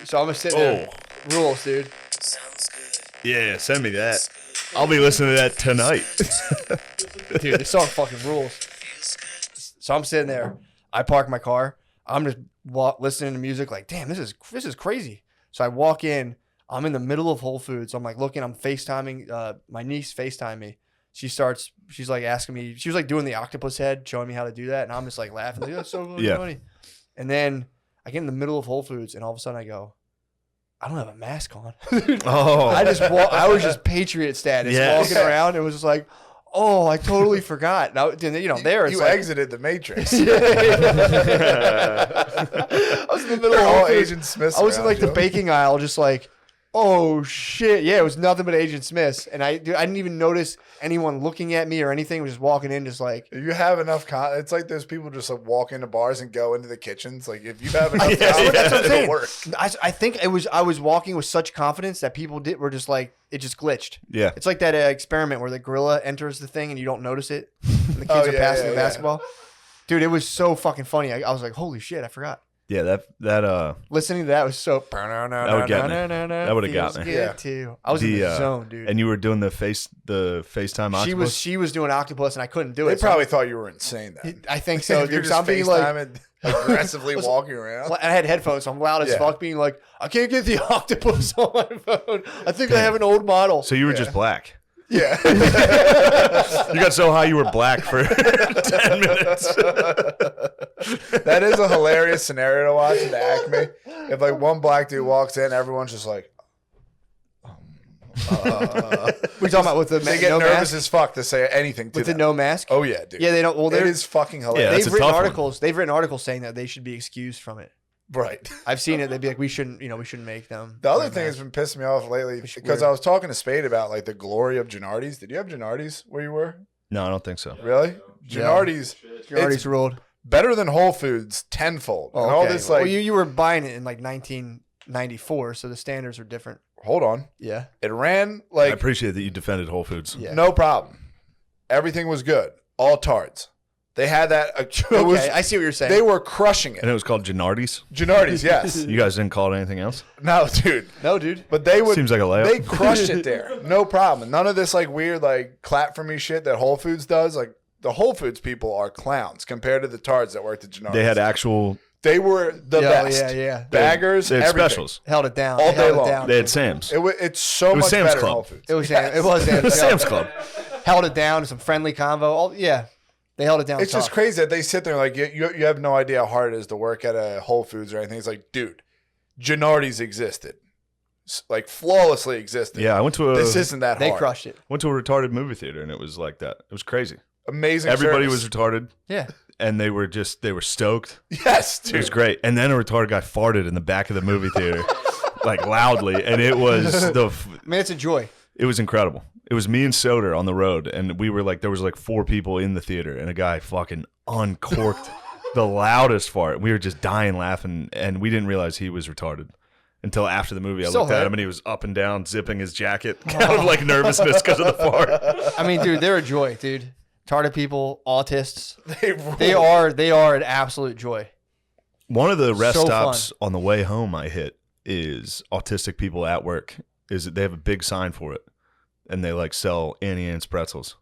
So I'm gonna sit there. Rules, dude. Yeah, send me that. I'll be listening to that tonight. Dude, this song fucking rules. So I'm sitting there. I park my car. I'm just listening to music like, damn, this is crazy. So I walk in. I'm in the middle of Whole Foods. I'm like looking. I'm FaceTiming. My niece FaceTime me. She's like asking me. She was like doing the octopus head, showing me how to do that. And I'm just like laughing. Like, that's so funny. And then I get in the middle of Whole Foods, and all of a sudden I go, I don't have a mask on. Oh. I was just Patriot status Yes. walking around. It was just like, oh, I totally forgot. Now, there it's You like, exited the Matrix. I was in the middle of They're Whole all Foods. Agent Smiths. I was in around like the you. baking aisle, just like, oh shit, yeah, it was nothing but Agent Smiths, and I didn't even notice anyone looking at me or anything. I was just walking in, just like, If you have enough, it's like those people just like walk into bars and go into the kitchens. Like if you have enough, Yeah, confidence, that's what I'm saying. it'll work. I think I was walking with such confidence that people were just like, it just glitched. Yeah. It's like that experiment where the gorilla enters the thing and you don't notice it, and the kids Oh, are yeah, passing yeah, the yeah. basketball. Dude, it was so fucking funny. I was like, holy shit, I forgot. Yeah, that Listening to that was so. That would get me. That would've got Feels me. good Yeah. too. I was in the zone, dude. And you were doing the FaceTime octopus. She was doing octopus, and I couldn't do They it. so probably thought you were insane then. I think so, If you're dude. just Something like FaceTiming, aggressively walking around. I had headphones, so I'm loud as Yeah. fuck, being like, I can't get the octopus on my phone. I think I have an old model. So you were just black. Yeah. You got so high you were black for 10 minutes. That is a hilarious scenario to watch at the Acme. If like one black dude walks in, everyone's just like, We talking about with the they get no nervous mask? as fuck to say anything to With them. the no mask? Oh yeah, dude. Yeah, they don't. Well, it they're is fucking Yeah, hilarious. that's they've a written tough one. articles. They've written articles saying that they should be excused from it. Right. I've seen it. They'd be like, we shouldn't make them. The other wear thing that's masks. been pissing me off lately Which is because weird. I was talking to Spade about like the glory of Gennardi's. Did you have Gennardi's where you were? No, I don't think so. Really? Gennardi's You're already it's ruled. better than Whole Foods tenfold. Oh, And all okay. this like well, you were buying it in like 1994, so the standards are different. hold on. Yeah. It ran I like appreciate that you defended Whole Foods. Yeah. no problem. Everything was good. All tards. They had that. It was, Okay, I see what you're saying. they were crushing And it. it was called Gennardi's. Gennardi's, yes. You guys didn't call it anything else? No, dude. no, dude. But they would. Seems like a layup. They crushed it there. No problem. None of this like weird like clap for me shit that Whole Foods does. Like the Whole Foods people are clowns compared to the tards that worked at Gennardi's. They had actual. They were the Yeah, best. yeah. Baggers, They had everything. specials. Held it down. All They day held long. It down. They had Sam's. It's so was much Sam's better Club. than Whole Foods. It was it was It was Sam's Club. Held it down. Some friendly convo. All, yeah, they held it down. It's just tough. crazy that they sit there like you have no idea how hard it is to work at a Whole Foods or anything. It's like, dude, Gennardi's existed, like flawlessly existed. Yeah, I went to This isn't that They hard. crushed it. went to a retarded movie theater and it was like that. It was crazy. Amazing. Everybody service. was retarded Yeah. and they were stoked. Yes, It was dude. great. And then a retarded guy farted in the back of the movie theater, like loudly, and it was I mean, it's a joy. it was incredible. It was me and Soder on the road, and we were like, there was like 4 people in the theater, and a guy fucking uncorked the loudest fart. We were just dying laughing, and we didn't realize he was retarded until after the movie. I Still looked at hurt. him, and he was up and down, zipping his jacket, kind of like nervousness because of the fart. I mean, dude, they're a joy, dude. Retarded people, autists, They rule. they are an absolute joy. One of the rest So stops on the way home I hit is autistic people at work. Is they have a big sign for it, and they like sell Annie Ann's pretzels.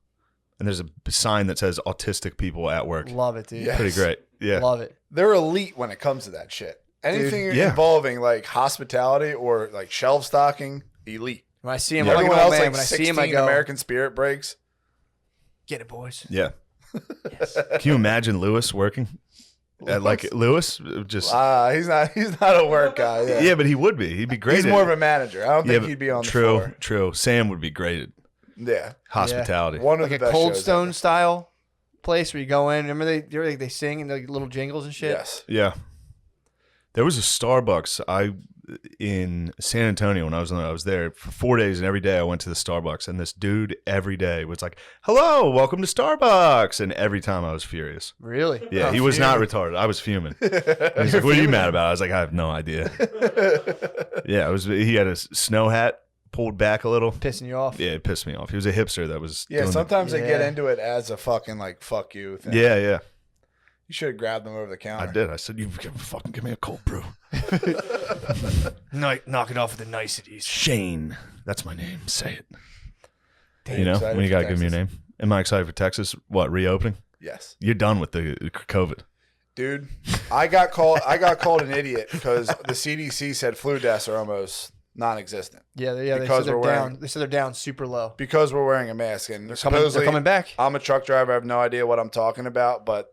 And there's a sign that says autistic people at work. Love it, dude. Yeah. Pretty great. Yeah. Love it. They're elite when it comes to that shit. Anything yeah. involving like hospitality or like shelf stocking, elite. When I see him, Yeah. I'm like, Everyone oh, else man, like when I 16 see him, I go, American Spirit breaks. get it, boys. Yeah. Yes. Can you imagine Lewis working? Like Lewis, just He's not a work guy. Yeah, yeah, but he would be. He'd be great. he's at more it. of a manager. I don't Yeah, think but he'd be on the true, floor. true. Sam would be great at Yeah, hospitality. one of Like the a best Cold shows Stone ever. style place where you go in. Remember they sing and the little jingles and shit. Yes, Yeah. There was a Starbucks in San Antonio when I was there for 4 days, and every day I went to the Starbucks, and this dude every day was like, "Hello, welcome to Starbucks," and every time I was furious. Really? Yeah, he was not retarded. I was fuming. And he's like, "What are you mad about?" I was like, "I have no idea." Yeah, it was. He had a snow hat pulled back a little. Pissing you off. Yeah, it pissed me off. He was a hipster that was. yeah. doing Sometimes they get Yeah. into it as a fucking like fuck you thing. Yeah, yeah. You should have grabbed them over the I counter. did. I said, "You fucking give me a cold brew." Knock it off with the niceties. Shane, that's my name. Say it. Damn, You know, excited when you for gotta give me a Texas. name. Am I excited for Texas? What, reopening? Yes, You're done with the COVID. dude. I got called an idiot because the CDC said flu deaths are almost non-existent Yeah, they Because said they're we're wearing- down. They said they're down super low. because we're wearing a mask. And They're supposedly, coming back. I'm a truck driver. I have no idea what I'm talking about, but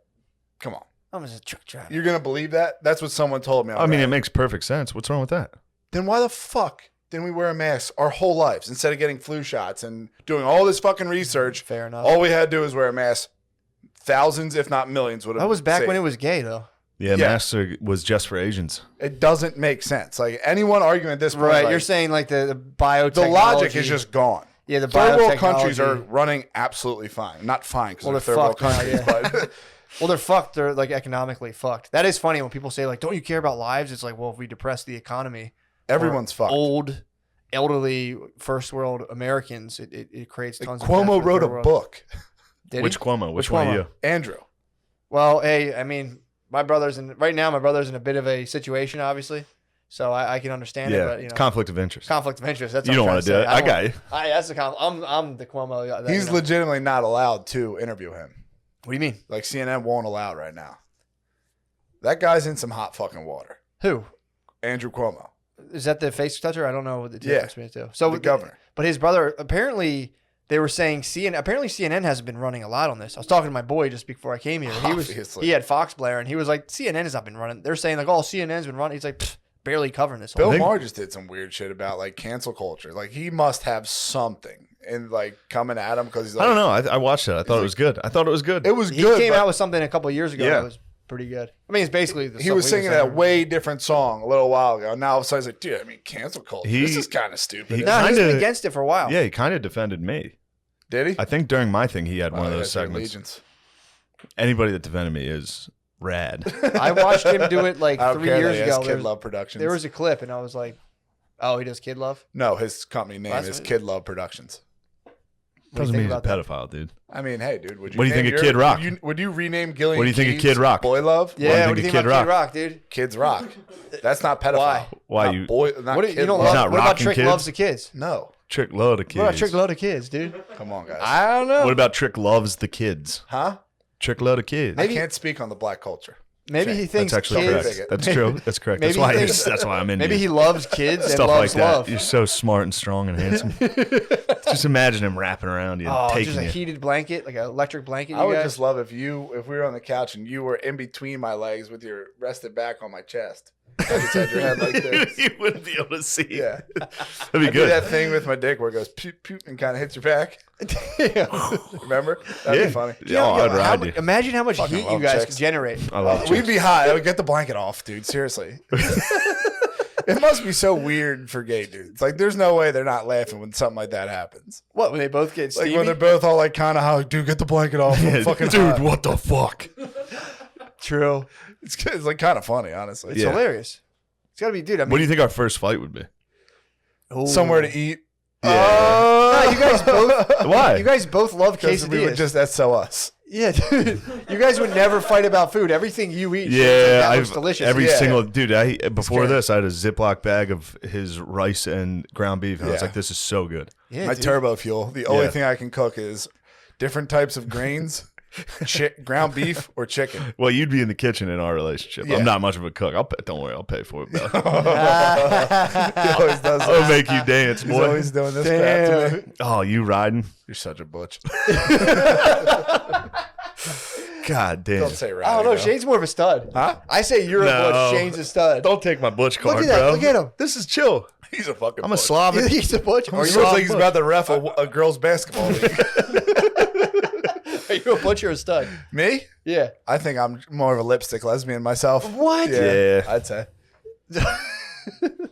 come on. I'm just a truck driver. You're going to believe that? That's what someone told me. I mean, Alright. it makes perfect sense. What's wrong with that? Then why the fuck didn't we wear a mask our whole lives instead of getting flu shots and doing all this fucking research? Fair enough. All we had to do was wear a mask. Thousands, if not millions, would have. That was back saved. when it was gay, though. Yeah, Yeah. masks was just for Asians. It doesn't make sense. Like anyone arguing at this point, Right. like, You're saying like the biotechnology. the logic is just gone. Yeah, the Third world countries are biotechnology. running absolutely fine. Not fine because Well, they're they're third world fucked now, countries, but Well, they're fucked. They're like economically fucked. That is funny when people say like, "Don't you care about lives?" It's like, well, if we depress the economy, everyone's for fucked. old, elderly, first world Americans, it creates Like, tons. of death Cuomo for wrote third a world. book. Did Which he? Cuomo? Which Which one Cuomo? are you? Andrew. Well, hey, I mean, my brother's in a bit of a situation, obviously. So I can understand it, but conflict of interest. Conflict of interest. That's You don't want to do it. I got you. That's I'm the Cuomo. He's legitimately not allowed to interview him. What do you mean? Like CNN won't allow it right now. That guy's in some hot fucking water. Who? Andrew Cuomo. Is that the face toucher? I don't know what the difference between the two. So the governor. But his brother, apparently, they were saying CNN hasn't been running a lot on this. I was talking to my boy just before I came here. He had Fox Blair, and he was like, CNN has not been running. They're saying like, oh, CNN's been running. He's like, barely covering this. Bill Maher just did some weird shit about like cancel culture. Like he must have something and like coming at him because he's like, I don't know. I watched it. I thought it was good. It was He good. came out with something a couple of years ago that was pretty good. I mean, it's basically he was singing a way different song a little while ago. Now all of a sudden he's like, dude, I mean, cancel culture. This is kind of stupid. He's been against it for a while. Yeah, he kind of defended me. Did he? I think during my thing he had one of those segments. Anybody that defended me is rad. I watched him do it like 3 years ago. Kid Love Productions. There was a clip, and I was like, "Oh, he does Kid Love." No, his company name is Kid Love Productions. Doesn't mean he's a pedophile, dude. I mean, hey, dude, what do you think of Kid Rock? Would you rename Gillian? What do you think of Kid Rock? Boy Love? Yeah, what do you think about Kid Rock, dude? Kids Rock. That's not pedophile. Why not you? Boy, not what kid you don't love. love? What about Trick kids? loves the kids? No. Trick love the kids. What about Trick love the kids, dude? Come on, guys. I don't know. What about Trick loves the kids? Huh? Trick love the kids. I can't speak on the black culture. Maybe he thinks that's actually kids. correct. That's true. That's correct. Maybe That's why I'm in. Maybe he loves kids and stuff loves like that. love. You're so smart and strong and handsome. Just imagine him wrapping around you and taking just a you. heated blanket, like an electric blanket. I would just love if we were on the couch and you were in between my legs with your rested back on my chest. I just had your head like this. You wouldn't be able to see. Yeah. That'd be I good. do that thing with my dick where it goes poop, poop, and kind of hits your back. Remember? That'd be funny. I'd ride you. Imagine how much Fucking heat you love guys chicks. could generate. I love We'd chicks. be hot. I would get the blanket off, dude. Seriously. It must be so weird for gay dudes. Like, there's no way they're not laughing when something like that happens. What, when they both get Like, steamy? when they're both all like, kind of how, dude, get the blanket off. I'm fucking Dude, hot. what the fuck? True. It's like kind of funny, honestly. It's hilarious. It's got to be, dude. I mean, What do you think our first fight would be? Somewhere to eat. Nah, you guys both. Why? You guys both love Because we would quesadillas. just SO us. Yeah, dude. You guys would never fight about food. Everything you eat, Yeah, that looks delicious. every Yeah. single dude. Before good. this, I had a Ziploc bag of his rice and ground beef, and I was Yeah. like, "This is so good." Yeah, My dude. turbo fuel. The only Yeah. thing I can cook is different types of grains, ground beef, or chicken. Well, you'd be in the kitchen in our relationship. Yeah. I'm not much of a cook. Don't worry, I'll pay for it. Bro. He always does I'll this. make you dance, He's boy. always doing this crap to me. Oh, you riding? You're such a butch. God damn. Don't say right. I don't know. Shane's more of a stud. Huh? I say you're a No. butch. Shane's a stud. Don't take my butch card, Look at that. bro. Look at him. This is chill. He's a fucking I'm a butch. You Slavic. think he's a butch? Are He you, looks like he's about to ref a girls' basketball league. are you a butch or a stud? Me? Yeah. I think I'm more of a lipstick lesbian myself. What? Yeah. I'd say.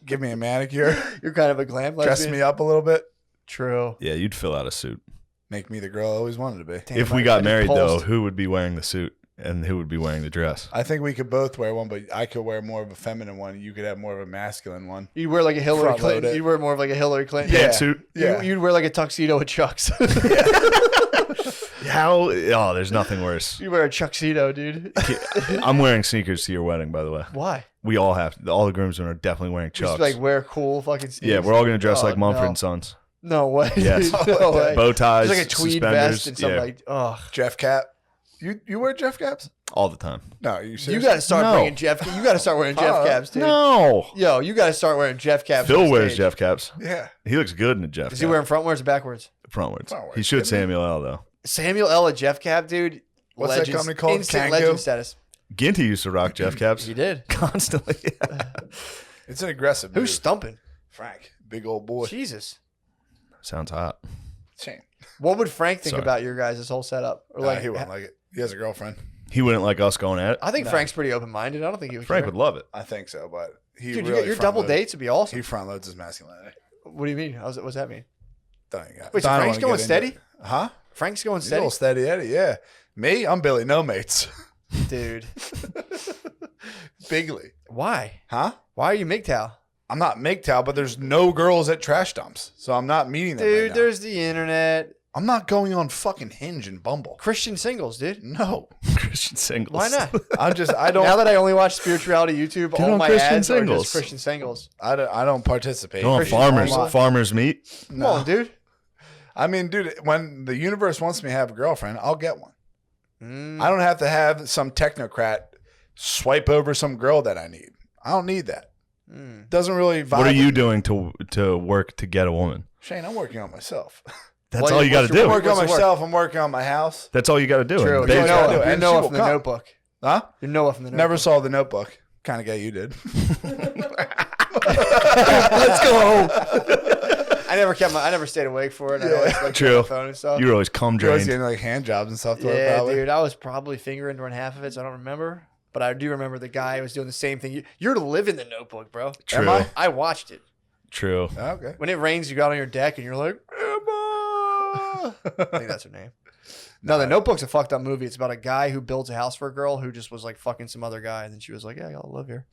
Give me a manicure. You're kind of a glam Dress lesbian. me up a little bit. True. Yeah, you'd fill out a suit. Make me the girl I always wanted to be. Damn, If we I got just married, though, pulsed. who would be wearing the suit and who would be wearing the dress? I think we could both wear one, but I could wear more of a feminine one. You could have more of a masculine one. You'd wear like a Hillary Front load Clinton. it. You'd wear more of like a Hillary Clinton. Yeah. Pantsuit? Yeah. You'd wear like a tuxedo with Chucks. How? Oh, there's nothing worse. You wear a tuxedo, dude. I'm wearing sneakers to your wedding, by the way. Why? We all have. All the groomsmen are definitely wearing Just chucks. like wear cool fucking sneakers. Yeah, we're all gonna dress Oh, like Mumford no. and Sons. No way. Yes. dude. No way. Bow ties, Just like a tweed suspenders. vest and something Yeah, like. Oh, Jeff cap. You wear Jeff caps? all the time. No, you you serious? got to start No. bringing Jeff. You got to start wearing Jeff caps, dude. No. Yo, you got to start wearing Jeff caps. Phil on wears stage. Jeff caps. Yeah. He looks good in a Jeff Is cap. he wearing frontwards or backwards? frontwards? Frontwards. He should Samuel L. though. Samuel L. a Jeff cap, dude. What's that company called? Instant Kangoo? legend status. Ginty used to rock Jeff caps He did. constantly. It's an aggressive Who's move. stumping? Frank? Big old boy. Jesus. Sounds hot. Shane. What would Frank think Sorry. about your guys' whole setup? Or Like, he wouldn't like it. He has a girlfriend. He wouldn't like us going at it. I think Frank's pretty open minded. I don't think he would. Frank care. would love it. I think so, but he Dude, really your front double loads- dates would be awesome. He front loads his masculinity. What do you mean? What's that mean? Don't you got? Wait, so I don't Frank's wanna going get steady? into it. Huh? Frank's going He's a steady, little steady Eddie, yeah. Me, I'm Billy No Mates. dude. Bigly. Why? Huh? Why are you MGTOW? I'm not MGTOW, but there's no girls at trash dumps. So I'm not meeting them Dude, right now. there's the internet. I'm not going on fucking Hinge and Bumble. Christian singles, dude. No. Christian singles. Why not? I don't. Now that I only watch spirituality YouTube, Get all on my Christian ads are singles. just Christian singles. I don't participate. Go on Christian farmers farmers. meet. Come on, dude. I mean, dude, when the universe wants me to have a girlfriend, I'll get one. I don't have to have some technocrat swipe over some girl that I need. I don't need that. Doesn't really vibe. What are you with me. doing to work to get a woman? Shane, I'm working on myself. That's all you got to do. I'm working on What's the work? myself. I'm working on my house. That's all you got to do. True. And You're they- gotta do it. Noah And she Noah will from the come. Notebook. Huh? You're Noah from the Notebook. Never saw the Notebook. Kind of guy you did. Let's go home. I never stayed awake for it. I always like True. on my phone and stuff. You were always cum You're always drained. getting like hand jobs and stuff. To it, Yeah, probably. dude. I was probably fingering during half of it, so I don't remember. But I do remember the guy was doing the same thing. You're living the Notebook, bro. True. Am I? I watched it. True. Okay. When it rains, you got on your deck and you're like, Emma. I think that's her name. No, the Notebook's a fucked up movie. It's about a guy who builds a house for a girl who just was like fucking some other guy, and then she was like, "Yeah, I'll live here."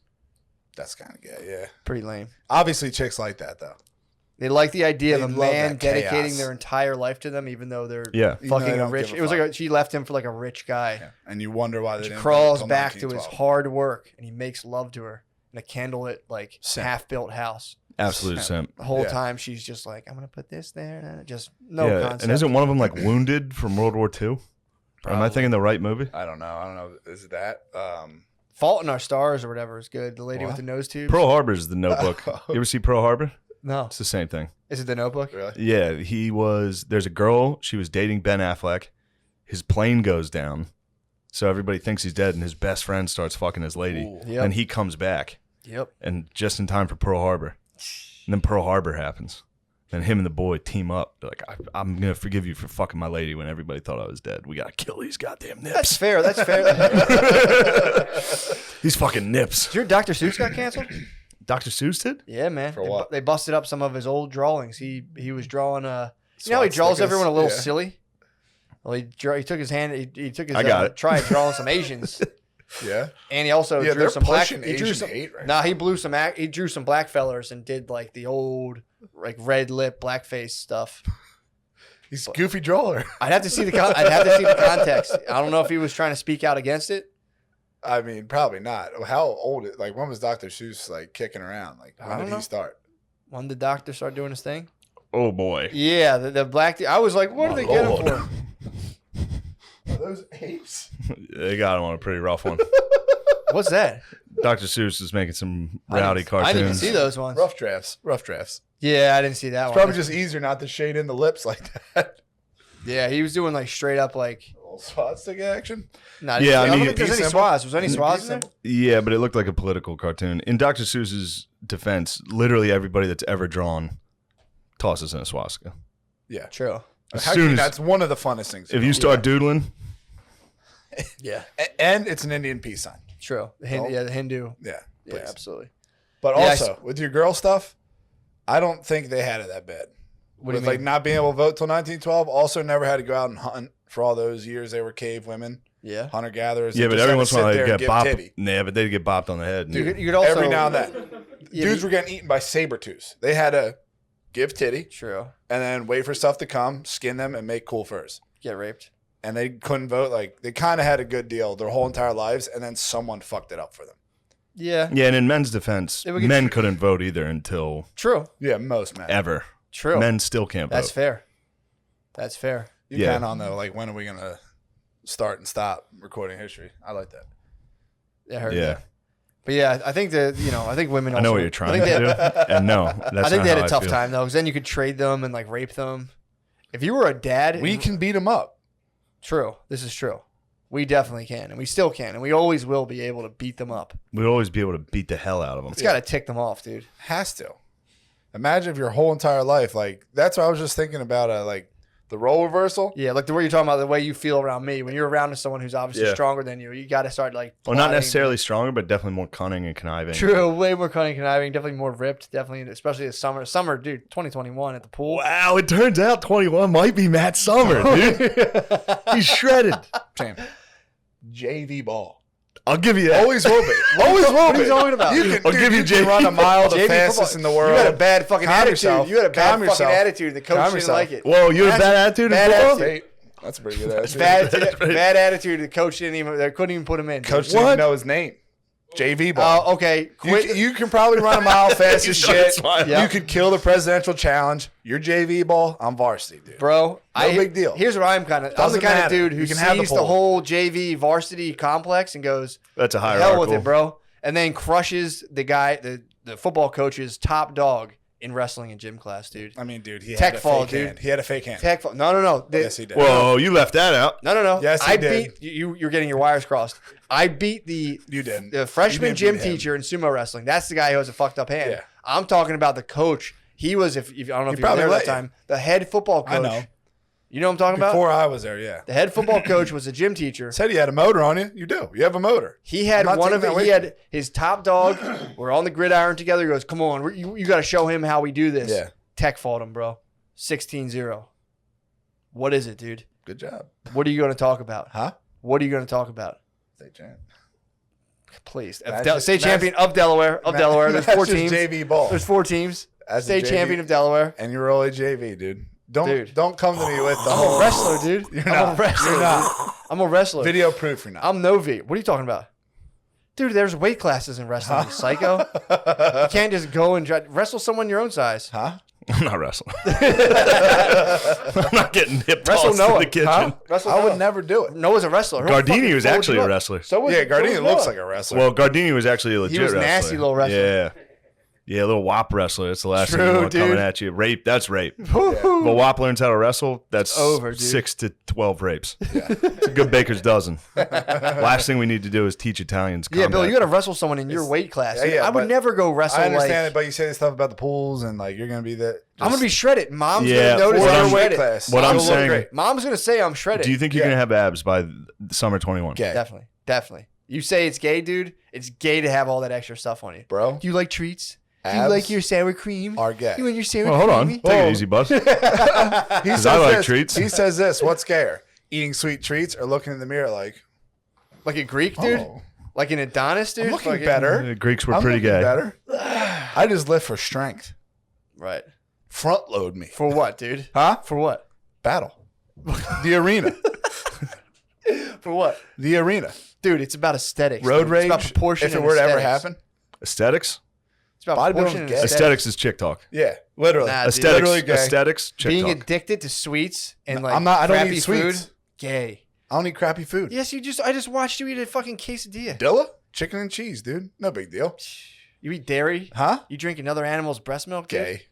That's kind of gay. Yeah. Pretty lame. Obviously, chicks like that though. They like the idea They of a love man that dedicating chaos. their entire life to them, even though they're Yeah. Even though fucking they a don't rich. give a It was fuck. like she left him for like a rich guy. Yeah. And you wonder why they She didn't crawls vote until back to his 1912. hard work, and he makes love to her in a candlelit, like Simp. half-built house. Absolute simp. The whole Yeah. time she's just like, "I'm gonna put this there," and just no Yeah. concept. And isn't one of them like wounded from World War II? Am I Probably. thinking the right movie? I don't know. Is it that? Fault in Our Stars or whatever is good. The lady What? with the nose tubes. Pearl Harbor is the Notebook. You ever see Pearl Harbor? No, It's the same thing. is it the Notebook? Really? Yeah, there's a girl, she was dating Ben Affleck. His plane goes down. So everybody thinks he's dead, and his best friend starts fucking his lady. Ooh. Yep. And he comes back, Yep. and just in time for Pearl Harbor. And then Pearl Harbor happens. Then him and the boy team up. They're like, I'm going to forgive you for fucking my lady when everybody thought I was dead. We got to kill these goddamn That's nips. fair. That's fair. These fucking nips. Did your Dr. Seuss got canceled? Dr. Seuss did? Yeah, man. For what? They busted up some of his old drawings. He was drawing you know how he draws Swastikas? everyone a little Yeah. silly. Well, he took his hand. He took his I got it. try drawing some Asians, Yeah. and he also Yeah, drew they're some black. pushing He drew Asian some. hate right Nah, he drew some black fellers and did like the old like red lip blackface stuff. He's a goofy drawer. I'd have to see the context. I don't know if he was trying to speak out against it. I mean, probably not. How old? Like, when was Dr. Seuss like kicking around? Like, I when don't did know. he start? When the doctor started doing his thing. Oh, boy. Yeah, the black. I was like, what My do they get him Lord. for? Are those apes? They got him on a pretty rough one. What's that? Dr. Seuss is making some rowdy I cartoons. didn't even see those ones. Rough drafts. Rough drafts. Yeah, I didn't see that It's one. probably just easier not to shade in the lips like that. Yeah, he was doing like straight up like. A little swastika action. Not Yeah, I don't mean, think there's peace any symbol? swaz. Was there any swaz in there? Yeah, but it looked like a political cartoon. In Dr. Seuss's defense, literally everybody that's ever drawn tosses in a swastika. Yeah. True. As How soon can- as- that's one of the funnest things. If you start doodling, Yeah. And it's an Indian peace sign. True. The Oh. the Hindu. Yeah. Yeah, Please. absolutely. But Yeah, I also, with your girl stuff, I don't think they had it that bad. What do With you like mean? not being able to vote till 1912, also never had to go out and hunt for all those years they were cave women, Yeah. hunter gatherers. yeah, They but just every had once to in a while sit they there and get give bopped. titty. Yeah, but they'd get bopped on the head. You could also Every now and then. Yeah, Dudes but- were getting eaten by saber-tooths. They had to give titty True. and then wait for stuff to come, skin them, and make cool furs. Get raped. And they couldn't vote. Like, they kind of had a good deal their whole entire lives, and then someone fucked it up for them. Yeah. Yeah, and in men's defense, They would get- men couldn't vote either until True. Yeah, most men. ever. True. Men still can't That's vote. fair. That's fair. You Yeah. kind of know, like, when are we going to start and stop recording history? I like that. I heard Yeah. that. But yeah, I think I think women. I know also- what you're trying I to think do. they, And no, that's I think not they had how a tough feel. time though, because then you could trade them and like rape them. If you were a dad, We can beat them up. True. This is true. We definitely can, and we still can, and we always will be able to beat them up. We'd always be able to beat the hell out of them. It's got to tick them off, dude. Has to. Imagine if your whole entire life, like, that's what I was just thinking about, like, the role reversal. Yeah, like the way you're talking about the way you feel around me. When you're around someone who's obviously Yeah. stronger than you, you got to start like. Well, not plotting. necessarily stronger, but definitely more cunning and conniving. True, way more cunning, conniving, definitely more ripped, definitely, especially this summer. Summer, dude, 2021 at the pool. Wow, it turns out 21 might be Matt Summer, dude. He's shredded. Same. JV ball. I'll give you that. Always will be. Always will What be. are you talking about? I'll give you can run a mile the JV fastest football. in the world. You had a bad fucking Calm attitude. yourself. You had a bad Calm fucking yourself. attitude. The coach Calm didn't yourself. like it. Whoa, you had a bad attitude in Bad football? attitude. That's a pretty good attitude. Bad attitude. The coach didn't even. They couldn't even put him in. Coach didn't even know his name. JV ball. Oh, okay. Quit. You can probably run a mile fast as shit. smile. Yeah. You could kill the presidential challenge. You're JV ball. I'm varsity, dude. Bro, No big deal. Here's what I'm kind of. I'm the Doesn't kind of matter. dude who You can have the sees the pole. whole JV varsity complex and goes, That's a "Hell hierarchical. with it, bro," and then crushes the guy, the football coach's top dog in wrestling in gym class, dude. I mean, dude, he Tech had a fall, fake dude. hand. He had a fake hand. Tech. No. Yes, he did. Whoa, you left that out. No. Yes, he I did. beat you. You're getting your wires crossed. I beat the You didn't. the freshman You didn't gym beat him. teacher in sumo wrestling. That's the guy who has a fucked up hand. Yeah. I'm talking about the coach. He was, if I don't know if you were probably there at let that time, the head football coach. I know. You know what I'm talking about? Before I was there, yeah. The head football coach was a gym teacher. Said he had a motor on you. You do. You have a motor. He had I'm not one of taking it. that He away had his top dog. We're on the gridiron together. He goes, "Come on, you got to show him how we do this." Yeah. Tech fought him, bro. 16-0. What is it, dude? Good job. What are you going to talk about? Huh? What are you going to talk about? State champ. Please, That's state just- champion of Delaware. Delaware. There's That's 4 just teams. JV ball. There's 4 teams. That's State a JV. champion of Delaware. And you're only JV, dude. Dude. Don't come to me with the I'm whole a wrestler, dude. You're I'm not. a wrestler. You're not. Dude. I'm a wrestler. Video proof you're not. I'm Novi. What are you talking about? Dude, there's weight classes in wrestling, you psycho. You can't just go and wrestle someone your own size. Huh? I'm not wrestling. I'm not getting hip Wrestle tossed in Noah. the kitchen. Huh? Wrestle I would Noah. never do it. Noah's a wrestler. Gardini was actually a wrestler. So was, Yeah, so Gardini was looks Noah. like a wrestler. Well, Gardini was actually a legit was wrestler. nasty little wrestler. Yeah. Yeah, a little WAP wrestler. That's the last thing True, you want coming dude. at you. Rape, that's rape. Woo-hoo. But WAP learns how to wrestle, that's Over, dude. 6 to 12 rapes. It's a good baker's dozen. Last thing we need to do is teach Italians Yeah, combat. Bill, you got to wrestle someone in your weight class. Yeah, I would but never go wrestle I understand like. it, but you say this stuff about the pools and like you're gonna be the. I'm gonna be shredded. Mom's Yeah, gonna notice what I'm I'm- shredded. class. What I'm It'll look saying- great. Mom's gonna say I'm shredded. Do you think you're Yeah. going to have abs by summer 21? Gay, Definitely. You say it's gay, dude. It's gay to have all that extra stuff on you. bro. Do you like treats? Do you Abs like your sour cream? are gay. You want your sour Well, hold on. creamy? Take it easy, bud. He Because I like treats. He says this. What's gayer? Eating sweet treats or looking in the mirror like, Like a Greek, dude? oh, Like an Adonis, dude? I'm looking Fucking- better. The Greeks were I'm pretty looking gay. better. I just lift for strength. Right. Front load me. For what, dude? Huh? For what? Battle. The arena. For what? The arena. Dude, it's about aesthetics. Road dude. rage. It's about proportion If it and were to ever aesthetics. happen. Aesthetics? It's about Bodybuilding's proportion and gay. aesthetics. Aesthetics is chick talk. Yeah, literally. Nah, dude. Aesthetics, Literally gay. aesthetics, chick Being talk. addicted to sweets and like I'm not. I don't crappy eat sweets. food. Gay. I don't eat crappy food. Yes, I just watched you eat a fucking quesadilla. Dilla? Chicken and cheese, dude. No big deal. You eat dairy? Huh? You drink another animal's breast milk? Dude? Gay.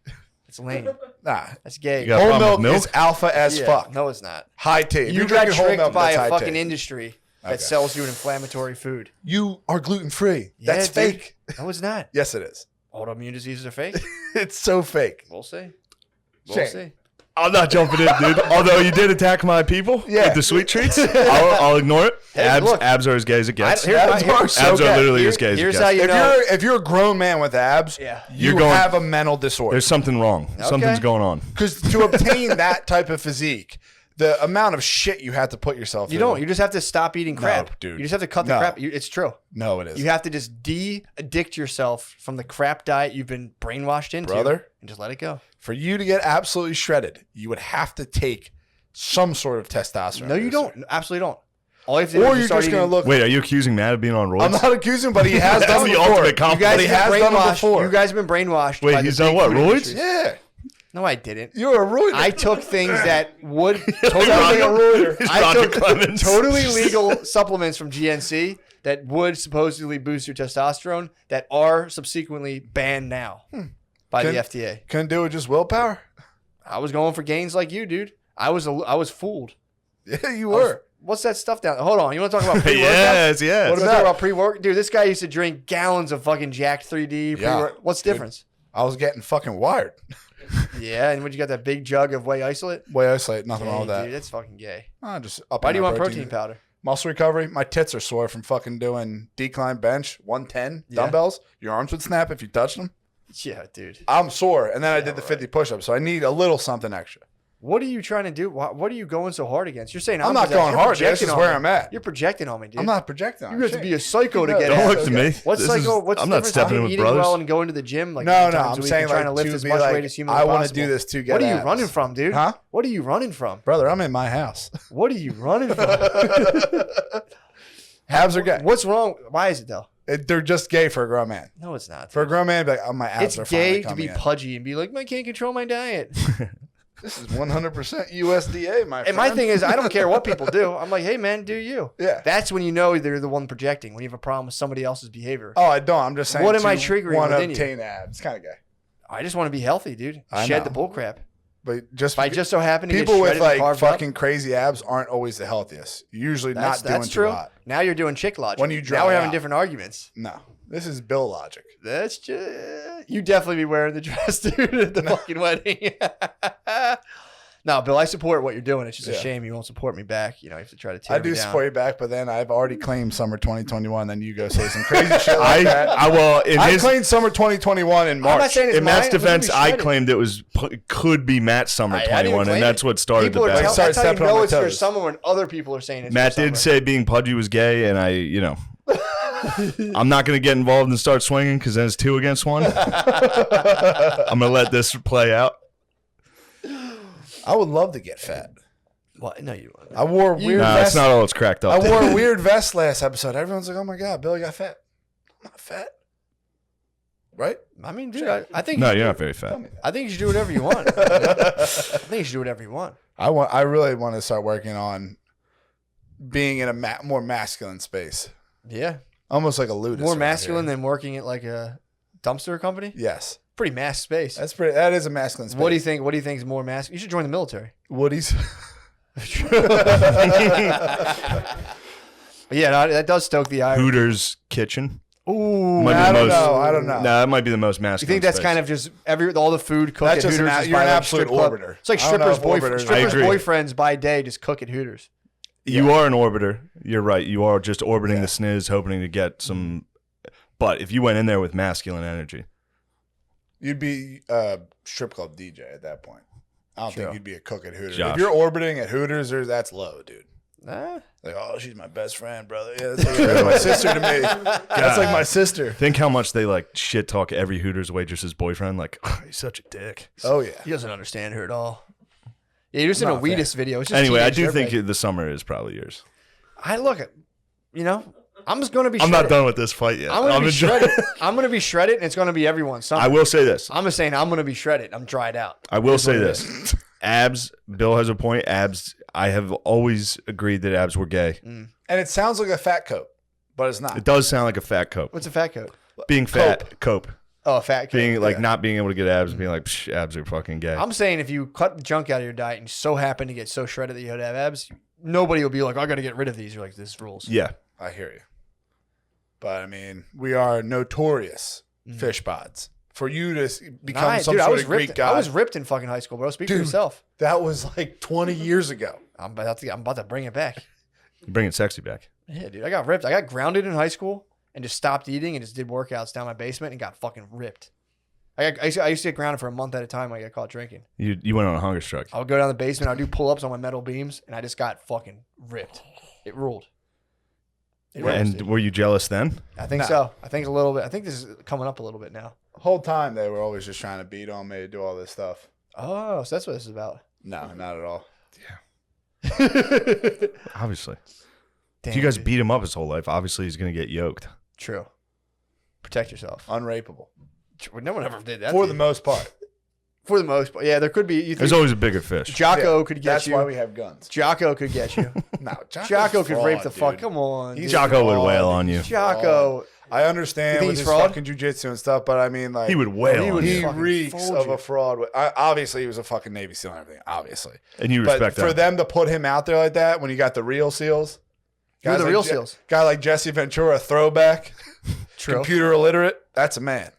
It's lame. Nah. That's gay. You got a Whole problem milk, with is alpha as Yeah, fuck. No, it's not. High tea. If You you're got drinking whole tricked milk, by that's a high fucking tea. industry that Okay. sells you inflammatory food. You are gluten free. Yeah, That's dude. fake. No, it's not. Yes, it is. Autoimmune diseases are fake. It's so fake. We'll see. We'll Shane. see. I'm not jumping in, dude. Although you did attack my people Yeah. with the sweet treats, I'll ignore it. Hey, Abs, look. abs are as gay as it gets. Here's Abs my- are here- so Abs are gay. literally as gay as it Here's gets. how you If know. you're a grown man with abs, Yeah. you You're going- have a mental disorder. There's something wrong. Something's going on. Because to obtain that type of physique, the amount of shit you have to put yourself You through. don't. You just have to stop eating crap. dude. You just have to cut the No. crap. It's true. No, it is. You have to just de-addict yourself from the crap diet you've been brainwashed into, Brother. and just let it go. For you to get absolutely shredded, you would have to take some sort of testosterone. No, you booster. don't. Absolutely don't. All you have to do Or is you're start just going to eating- look. Wait, are you accusing Matt of being on roids? I'm not accusing him, but he has That's done the it before. ultimate You compliment. guys But he have has been done it brainwashed. before. You guys have been brainwashed. Wait, by he's the done big what, food roids? industries. Yeah. No, I didn't. You're a roider. I took things that would He's totally, Roger- he's I Roger took Clemens. totally legal supplements from GNC that would supposedly boost your testosterone that are subsequently banned now by Can- the FDA. Couldn't do it with just willpower. I was going for gains like you, dude. I was fooled. Yeah, you I was- were. What's that stuff down? Hold on. You want to talk about pre-workout? Yes, yes. What What about about- pre-work? Dude, this guy used to drink gallons of fucking Jack 3D. Yeah, Pre-work. What's the dude. difference? I was getting fucking wired. Yeah, and when you got that big jug of whey isolate? Way isolate, nothing wrong with Gay, that. dude, that's fucking gay. Just up Why on do you my want protein powder? Muscle recovery. My tits are sore from fucking doing decline bench, 110 Yeah. dumbbells. Your arms would snap if you touched them. Yeah, dude. I'm sore, and then I did the 50 push-ups, so I need a little something extra. What are you trying to do? What are you going so hard against? You're saying I'm not going hard. This is where I'm at. You're projecting on me, dude. I'm not projecting. You have to be a psycho to get Don't abs. look to me. What's This psycho? is- What's I'm the not difference stepping in between with eating brothers. well and going to the gym? Like No, 3 times I'm a week saying and trying like to lift to as be much like, weight as humanly I possible. want to do this to get What are you abs. running from, dude? Huh? What are you running from? Brother, I'm in my house. What are you running from? Abs are gay. What's wrong? Why is it though? They're just gay for a grown man. No, it's not. For a dude. grown man, be like, oh, my abs It's are finally gay to coming be in. pudgy and be like, I can't control my diet. This is 100% USDA, my friend. And my thing is, I don't care what people do. I'm like, hey, man, do you? Yeah. That's when you know they're the one projecting, when you have a problem with somebody else's behavior. Oh, I don't. I'm just saying. What am I triggering want to within you? obtain abs? It's kind of gay. I just want to be healthy, dude. I Shed know. the bull crap. But just If I just so happen to people get with shredded and like carved up, fucking crazy abs aren't always the healthiest. You're usually that's not doing that's too true. hot. Now you're doing chick logic. When you now dry we're having out. different arguments. No, this is Bill logic. That's just you definitely be wearing the dress, dude, at the fucking wedding. No, Bill, I support what you're doing. It's just a Yeah. shame you won't support me back. You know, you have to try to tear I do me down. support you back, but then I've already claimed summer 2021. Then you go say some crazy shit like that. I claimed summer 2021 in March. not saying it's In Matt's mine. We're gonna be defense, I shredded. claimed it was could be Matt's summer I didn't 21, claim and that's it. what started People the are battle. Sorry, that's how you stepping on know my it's your toes. summer when other people are saying it's Matt your did summer. say being pudgy was gay, and I'm not going to get involved and start swinging because then it's 2 against 1. I'm going to let this play out. I would love to get fat. What? No, you won't. I wore a weird No, vest. that's not all it's cracked I up. wore a weird vest last episode. Everyone's like, "Oh my god, Bill, you got fat." I'm not fat, right? I mean, dude, I think No, you're not very fat. I think you should do whatever you want. I think you should do whatever you want. I really want to start working on being in a more masculine space, Yeah, almost like a ludus. more around masculine here. than working at like a dumpster company. Yes, Pretty mass space. that is a masculine space. What do you think? What do you think is more masculine? You should join the military. Woody's. But yeah, no, that does stoke the ire. Hooters kitchen. Ooh, Might be I the don't most- know. I don't know. No, that might be the most you masculine. think that's space. kind of just all the food cooked That's at just Hooters? is you're by, an like, absolute strip club. orbiter. It's like I don't know strippers' if orbiters- strippers' I agree. boyfriends by day just cook at Hooters. You are an orbiter. You're right. You are just orbiting the sniz, hoping to get some. But if you went in there with masculine energy, You'd be a strip club DJ at that point. I don't True. think you'd be a cook at Hooters. Josh. If you're orbiting at Hooters, that's low, dude. Nah. Like, oh, she's my best friend, brother. Yeah, that's like my sister to me. That's like my sister. think how much they like shit talk every Hooters waitress's boyfriend. Like, oh, he's such a dick. Oh yeah. He doesn't understand her at all. Yeah, you're just in a Not a fan. Wheatus video. It's just Anyway, I teenage do think dirtbag. the summer is probably yours. I look at, I'm just going to be I'm shredded. not done with this fight yet. I'm going to be enjoying- shredded. I'm going to be shredded, and it's going to be everyone's summer. I will say this. I'm just saying I'm going to be shredded. I'm dried out. I will Here's say what it this. Abs, Bill has a point. Abs, I have always agreed that abs were gay. And it sounds like a fat coat, but it's not. It does sound like a fat cope. What's a fat coat? Being fat, cope. Oh, a fat coat. Being like Yeah. not being able to get abs and being like, Psh, abs are fucking gay. I'm saying if you cut the junk out of your diet and you so happen to get so shredded that you have abs, nobody will be like, I got to get rid of these. You're like, this rules. Yeah. I hear you. But I mean, we are notorious fish pods. For you to become Nah, some dude, sort of Greek I god, was ripped in fucking high school, bro. Speak for Dude. yourself. that was like 20 years ago. I'm about to bring it back. Bringing sexy back. Yeah, dude. I got ripped. I got grounded in high school and just stopped eating and just did workouts down my basement and got fucking ripped. I used to get grounded for a month at a time when I got caught drinking. You went on a hunger strike. I would go down the basement. I would do pull-ups on my metal beams, and I just got fucking ripped. It ruled. It ruled, And dude. were you jealous then? I think Nah. so. I think a little bit. I think this is coming up a little bit now. Whole time they were always just trying to beat on me, do all this stuff. Oh, so that's what this is about. No, not at all. Obviously. Damn, If you guys dude. beat him up his whole life, obviously he's going to get yoked. True. Protect yourself. Unrapeable. No one ever did that. For to the you. most part. For the most part. Yeah, there could be. You There's think always a bigger fish. Jocko Yeah, could get That's you. why we have guns. Jocko could get you. No, Jocko could rape the fuck. Dude. Come on. He's dude. Jocko would fraud. wail on you. Jocko. I You understand think with he's his fraud? fucking jujitsu and stuff, but I mean, like, He would wail he on would you. he fucking reeks fold of you. a fraud. Obviously, he was a fucking Navy SEAL and everything. Obviously, And you but respect for that. them to put him out there like that when you got the real SEAls, Who are the like real SEAls? Guy like Jesse Ventura, throwback, True. computer illiterate. That's a man.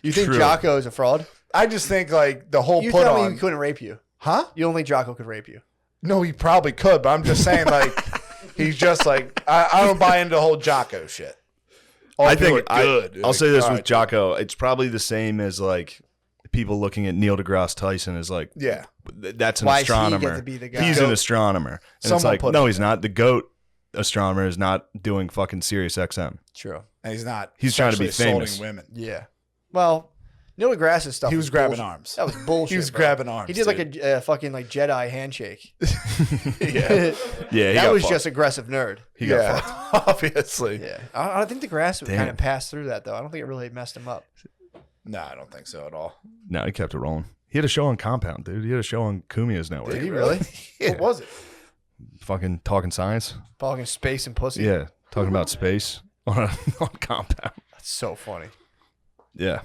You think True. Jocko is a fraud? I just think like the whole You put tell me on. he couldn't rape you. Huh? You don't think Jocko could rape you? No, he probably could, but I'm just saying like he's just like I don't buy into the whole Jocko shit. All I people think are good. I'll Like, say this all with right, Jocko. It's probably the same as like people looking at Neil deGrasse Tyson as like, Yeah. that's an Why does he get astronomer. to be the guy? He's an astronomer. And it's Someone like, put no, it he's not. The GOAT astronomer is not doing fucking Sirius XM. True. And he's not. He's trying to be sexually famous. assaulting women. Yeah. Well, Neil deGrasse's stuff. He was grabbing bullshit. arms. That was bullshit. He was bro. grabbing arms. He did like dude. a fucking like Jedi handshake. Yeah. Yeah, he That got was fucked. just aggressive nerd. He got fucked. Yeah. Obviously. Yeah. I think deGrasse would Damn. kind of pass through that though. I don't think it really messed him up. No, I don't think so at all. No, he kept it rolling. He had a show on Compound, dude. He had a show on Kumia's network. Did he really? Yeah. What was it? Fucking talking science. Talking space and pussy. Yeah, talking about space on Compound. That's so funny. Yeah,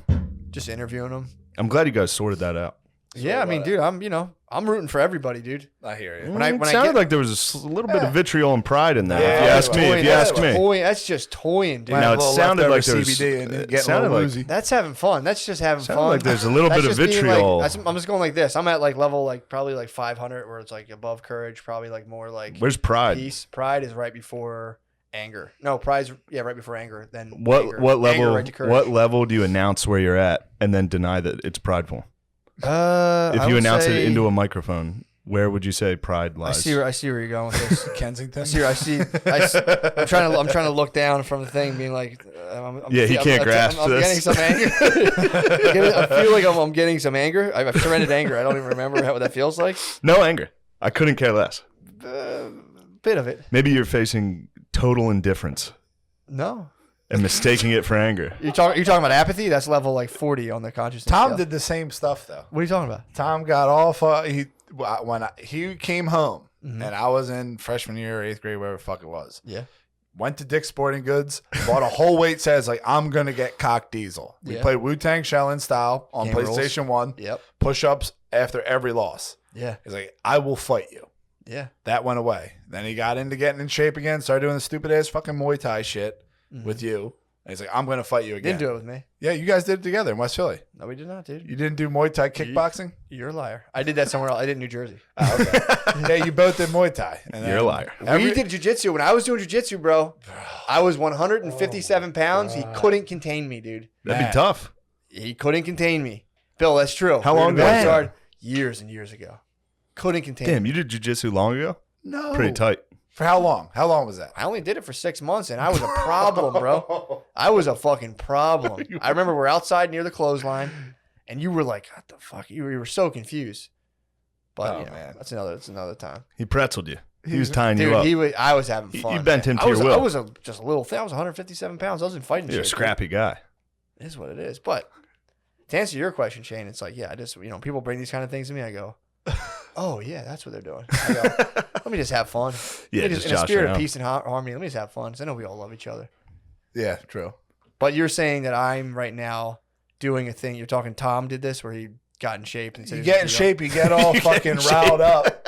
Just interviewing him. I'm glad you guys sorted that out. Yeah, I mean, dude, I'm rooting for everybody, dude. I hear you. When I It sounded get- like there was a little bit of vitriol and pride in there. Yeah, if you ask me, if you ask me. That's just toying, dude. Now, it sounded like there was CBD and it getting a sounded little like woozy. That's having fun. That's just having sounded fun. like there's a little That's bit of just being like- vitriol. I'm just going like this. I'm at like level like probably like 500 where it's like above courage, probably like more like Where's pride? peace. Pride is right before anger. No, pride's right before anger. Then What anger. what Anger level right to courage. what level do you announce where you're at and then deny that it's prideful? If I you would announce say- it into a microphone, where would you say pride lies? I see where you're going with this. Kensington. I'm trying to look down from the thing, being like, Yeah, he can't grasp I'm this. getting some anger. I feel like I'm getting some anger. I've surrendered anger. I don't even remember what that feels like. No anger. I couldn't care less. Bit of it. Maybe you're facing total indifference No. and mistaking it for anger. You're talking about apathy? That's level like 40 on the consciousness Tom scale. did the same stuff though. What are you talking about? Tom got off. He came home and I was in freshman year, 8th grade, whatever the fuck it was. Yeah. Went to Dick's Sporting Goods, bought a whole weight set. It's like, I'm gonna get cock diesel. We Yeah. played Wu-Tang Shell in style on Game rules. PlayStation 1. Yep. Push-ups after every loss. Yeah. He's like, I will fight you. Yeah. That went away. Then he got into getting in shape again, started doing the stupid ass fucking Muay Thai shit with you. And he's like, I'm gonna fight you again. Didn't do it with me. Yeah, you guys did it together in West Philly. No, we did not, dude. You didn't do Muay Thai kickboxing? You're a liar. I did that somewhere else. I did in New Jersey. Oh, okay. Yeah, you both did Muay Thai. And You're a liar. We did jiu-jitsu. When I was doing jiu-jitsu, bro, I was 157 pounds. He couldn't contain me, dude. That'd be Man. tough. He couldn't contain me. Bill, that's true. How We were long in the ago? backyard Years and years ago. Couldn't contain Damn, me. you did jujitsu long ago? No. Pretty tight. For how long? How long was that? I only did it for 6 months, and I was a problem, bro. I was a fucking problem. I remember we're outside near the clothesline, and you were like, "What the fuck?" You were so confused. But Oh, you know, man. that's another time. He pretzeled you. He was tying you Dude, up. I was having You fun. bent man. him to I was, your will. I was just a little thing. I was 157 pounds. I wasn't fighting You're a shit. scrappy guy. It is what it is. But to answer your question, Shane, it's like, yeah, I just, people bring these kind of things to me. I go, oh, yeah, that's what they're doing. I go, let me just have fun. Yeah, Let me just in a josh spirit around. of peace and harmony, let me just have fun. Because I know we all love each other. Yeah, true. But you're saying that I'm right now doing a thing. You're talking Tom did this where he got in shape. And said You he was get in gonna shape, you get all You get fucking in shape. riled up.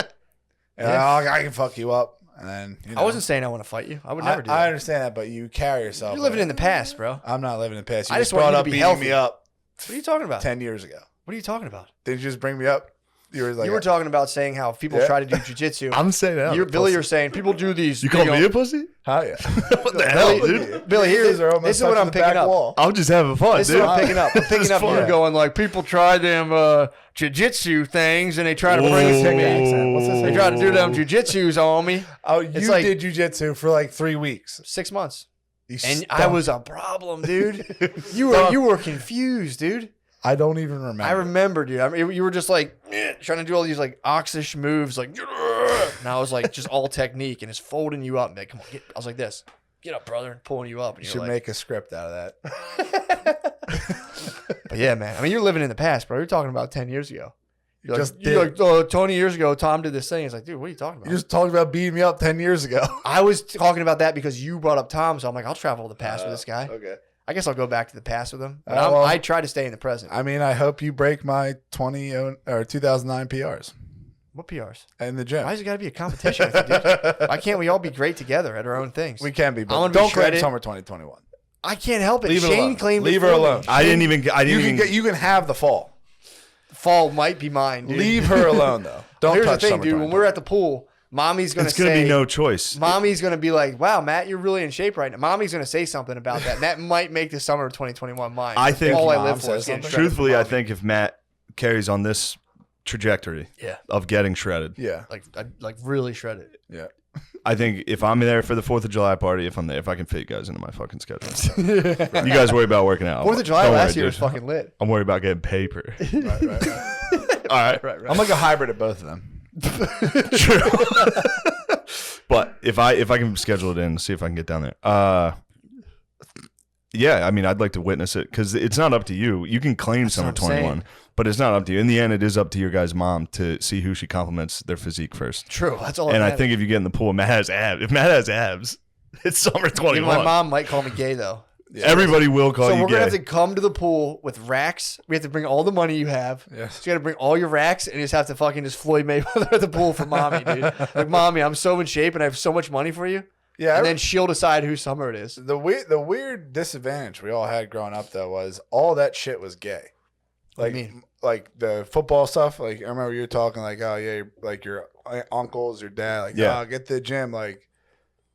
And Yeah. I can fuck you up. And then, you know, I wasn't saying I want to fight you. I would never do I that. understand that, but you carry yourself. You're living in the past, bro. I'm not living in the past. You I just just want brought you to up be beating healthy. me up What are you talking about? 10 years ago. What are you talking about? Did you just bring me up? You were like, You were talking about saying how people Yeah. try to do jujitsu. I'm saying that. You're, Billy, you're saying people do these. You call me a pussy? how yeah. What the hell, Billy, dude? Billy, here, These are almost this is what touching I'm the picking back up. wall. I'm just having fun, This is dude. what I'm picking up. I'm picking It's up. You're fun. going like people try them jiu-jitsu things and they try to bring us Whoa. What's this? They try to do them jiu-jitsus on me. Oh, you It's like- did jujitsu for like 3 weeks. 6 months. You And I stunk. was a problem, dude. You were confused, dude. I don't even remember. I remember, dude. I mean, you were just like trying to do all these like oxish moves, like, and I was like just all technique and it's folding you up. And like, come on, I was like this, get up, brother, and pulling you up. And You you're should like, make a script out of that. but yeah, man. I mean, you're living in the past, bro. You're talking about 10 years ago. You're Just like, you're did. like, oh, 20 years ago, Tom did this thing. It's like, dude, what are you talking about? You just talked about beating me up 10 years ago. I was talking about that because you brought up Tom, so I'm like, I'll travel to the past with this guy. Okay. I guess I'll go back to the past with him. But Oh, well. I try to stay in the present. I mean, I hope you break my 2009 PRs What PRs? in the gym. Why has it got to be a competition with you, dude? Why can't we all be great together at our own things? We can be, I'm but gonna be don't claim shredded. summer 2021. I can't help it. Leave it Shane alone. claimed Leave it her for me. alone. I didn't even. You can have the fall. Fall might be mine, dude. Leave her alone though. Don't Here's touch the thing, summer dude. When 2021. we're at the pool, mommy's gonna It's gonna say, be no choice. mommy's gonna be like, "Wow, Matt, you're really in shape right now." Mommy's gonna say something about that. And that might make the summer of 2021 mine. I think all I Mom live for says is getting something. shredded Truthfully, from I mommy. think if Matt carries on this trajectory Yeah. of getting shredded, Yeah. Like really shredded. Yeah. I think if I'm there for the 4th of July party, if I can fit you guys into my fucking schedule. You guys worry about working out. 4th of July Don't last worry, year was dude. fucking lit. I'm worried about getting paper. Right. All right. Right. I'm like a hybrid of both of them. True. But if I can schedule it in, see if I can get down there. Yeah, I mean, I'd like to witness it because it's not up to you. You can claim That's Summer what I'm saying. 21, but it's not up to you. In the end, it is up to your guy's mom to see who she compliments their physique first. True. That's all. And that I matters. think if you get in the pool, Matt has abs. If Matt has abs, it's Summer 21. Even my mom might call me gay though. Yeah. Everybody will call So you we're gay. gonna have to come to the pool with racks. We have to bring all the money you have. Yes. So you gotta bring all your racks and you just have to fucking just Floyd Mayweather at the pool for mommy, dude. Like, mommy, I'm so in shape and I have so much money for you. Yeah. And then she'll decide whose summer it is. The weird disadvantage we all had growing up though was all that shit was gay. What do Like you mean? like the football stuff. Like I remember you were talking like, oh yeah, like your uncles, your dad, like Yeah. oh, get to the gym. Like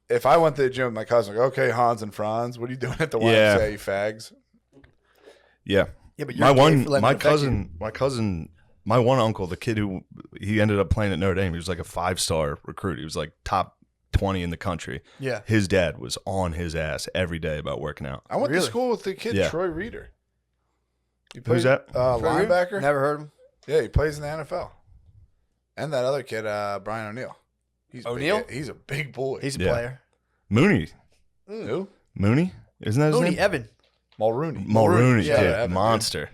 if I went to the gym with my cousin, like okay, Hans and Franz, what are you doing at the Yeah. YMCA, you fags? Yeah. Yeah, but My you're gay for letting my it affect you. cousin, my one uncle, the kid who he ended up playing at Notre Dame, he was like a 5-star recruit. He was like top 20 in the country. Yeah. His dad was on his ass every day about working out. I went Really? to school with the kid Yeah. Troy Reeder. He Who's that? Linebacker. Never heard him. Yeah, he plays in the NFL. And that other kid, Brian O'Neill. O'Neal? He's a big boy. He's a Yeah. player. Mooney. Who? Mooney? Isn't that his Mooney name? Evan. Mulrooney. Mulrooney. Yeah. Yeah, Evan, monster.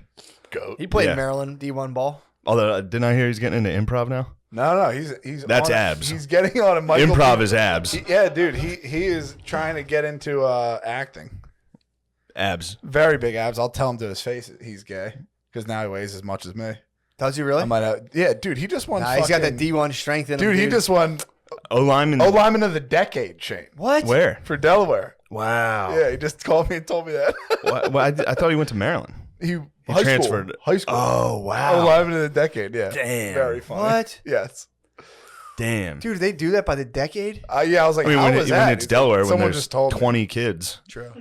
Goat. He played Yeah. Maryland D1 ball. Although, didn't I hear he's getting into improv now? No, he's That's on, abs. He's getting on a Michael. Improv is abs. Yeah, dude. He is trying to get into acting. Abs. Very big abs. I'll tell him to his face he's gay because now he weighs as much as me. Does he really? I might have, yeah, dude. He just won. Nah, he's got that fucking- D1 strength in him. Dude, he just won O-lineman. lineman of the decade chain What? Where? for Delaware. Wow. Yeah, he just called me and told me that. I thought he went to Maryland. He transferred. High school. Oh, wow. Lineman of the decade. Yeah. Damn. Very funny. What? Yes. Damn. Dude, they do that by the decade? Yeah, I was like, I mean, how when, was when that? it's He's Delaware, like, when someone there's just told me. 20 kids. True.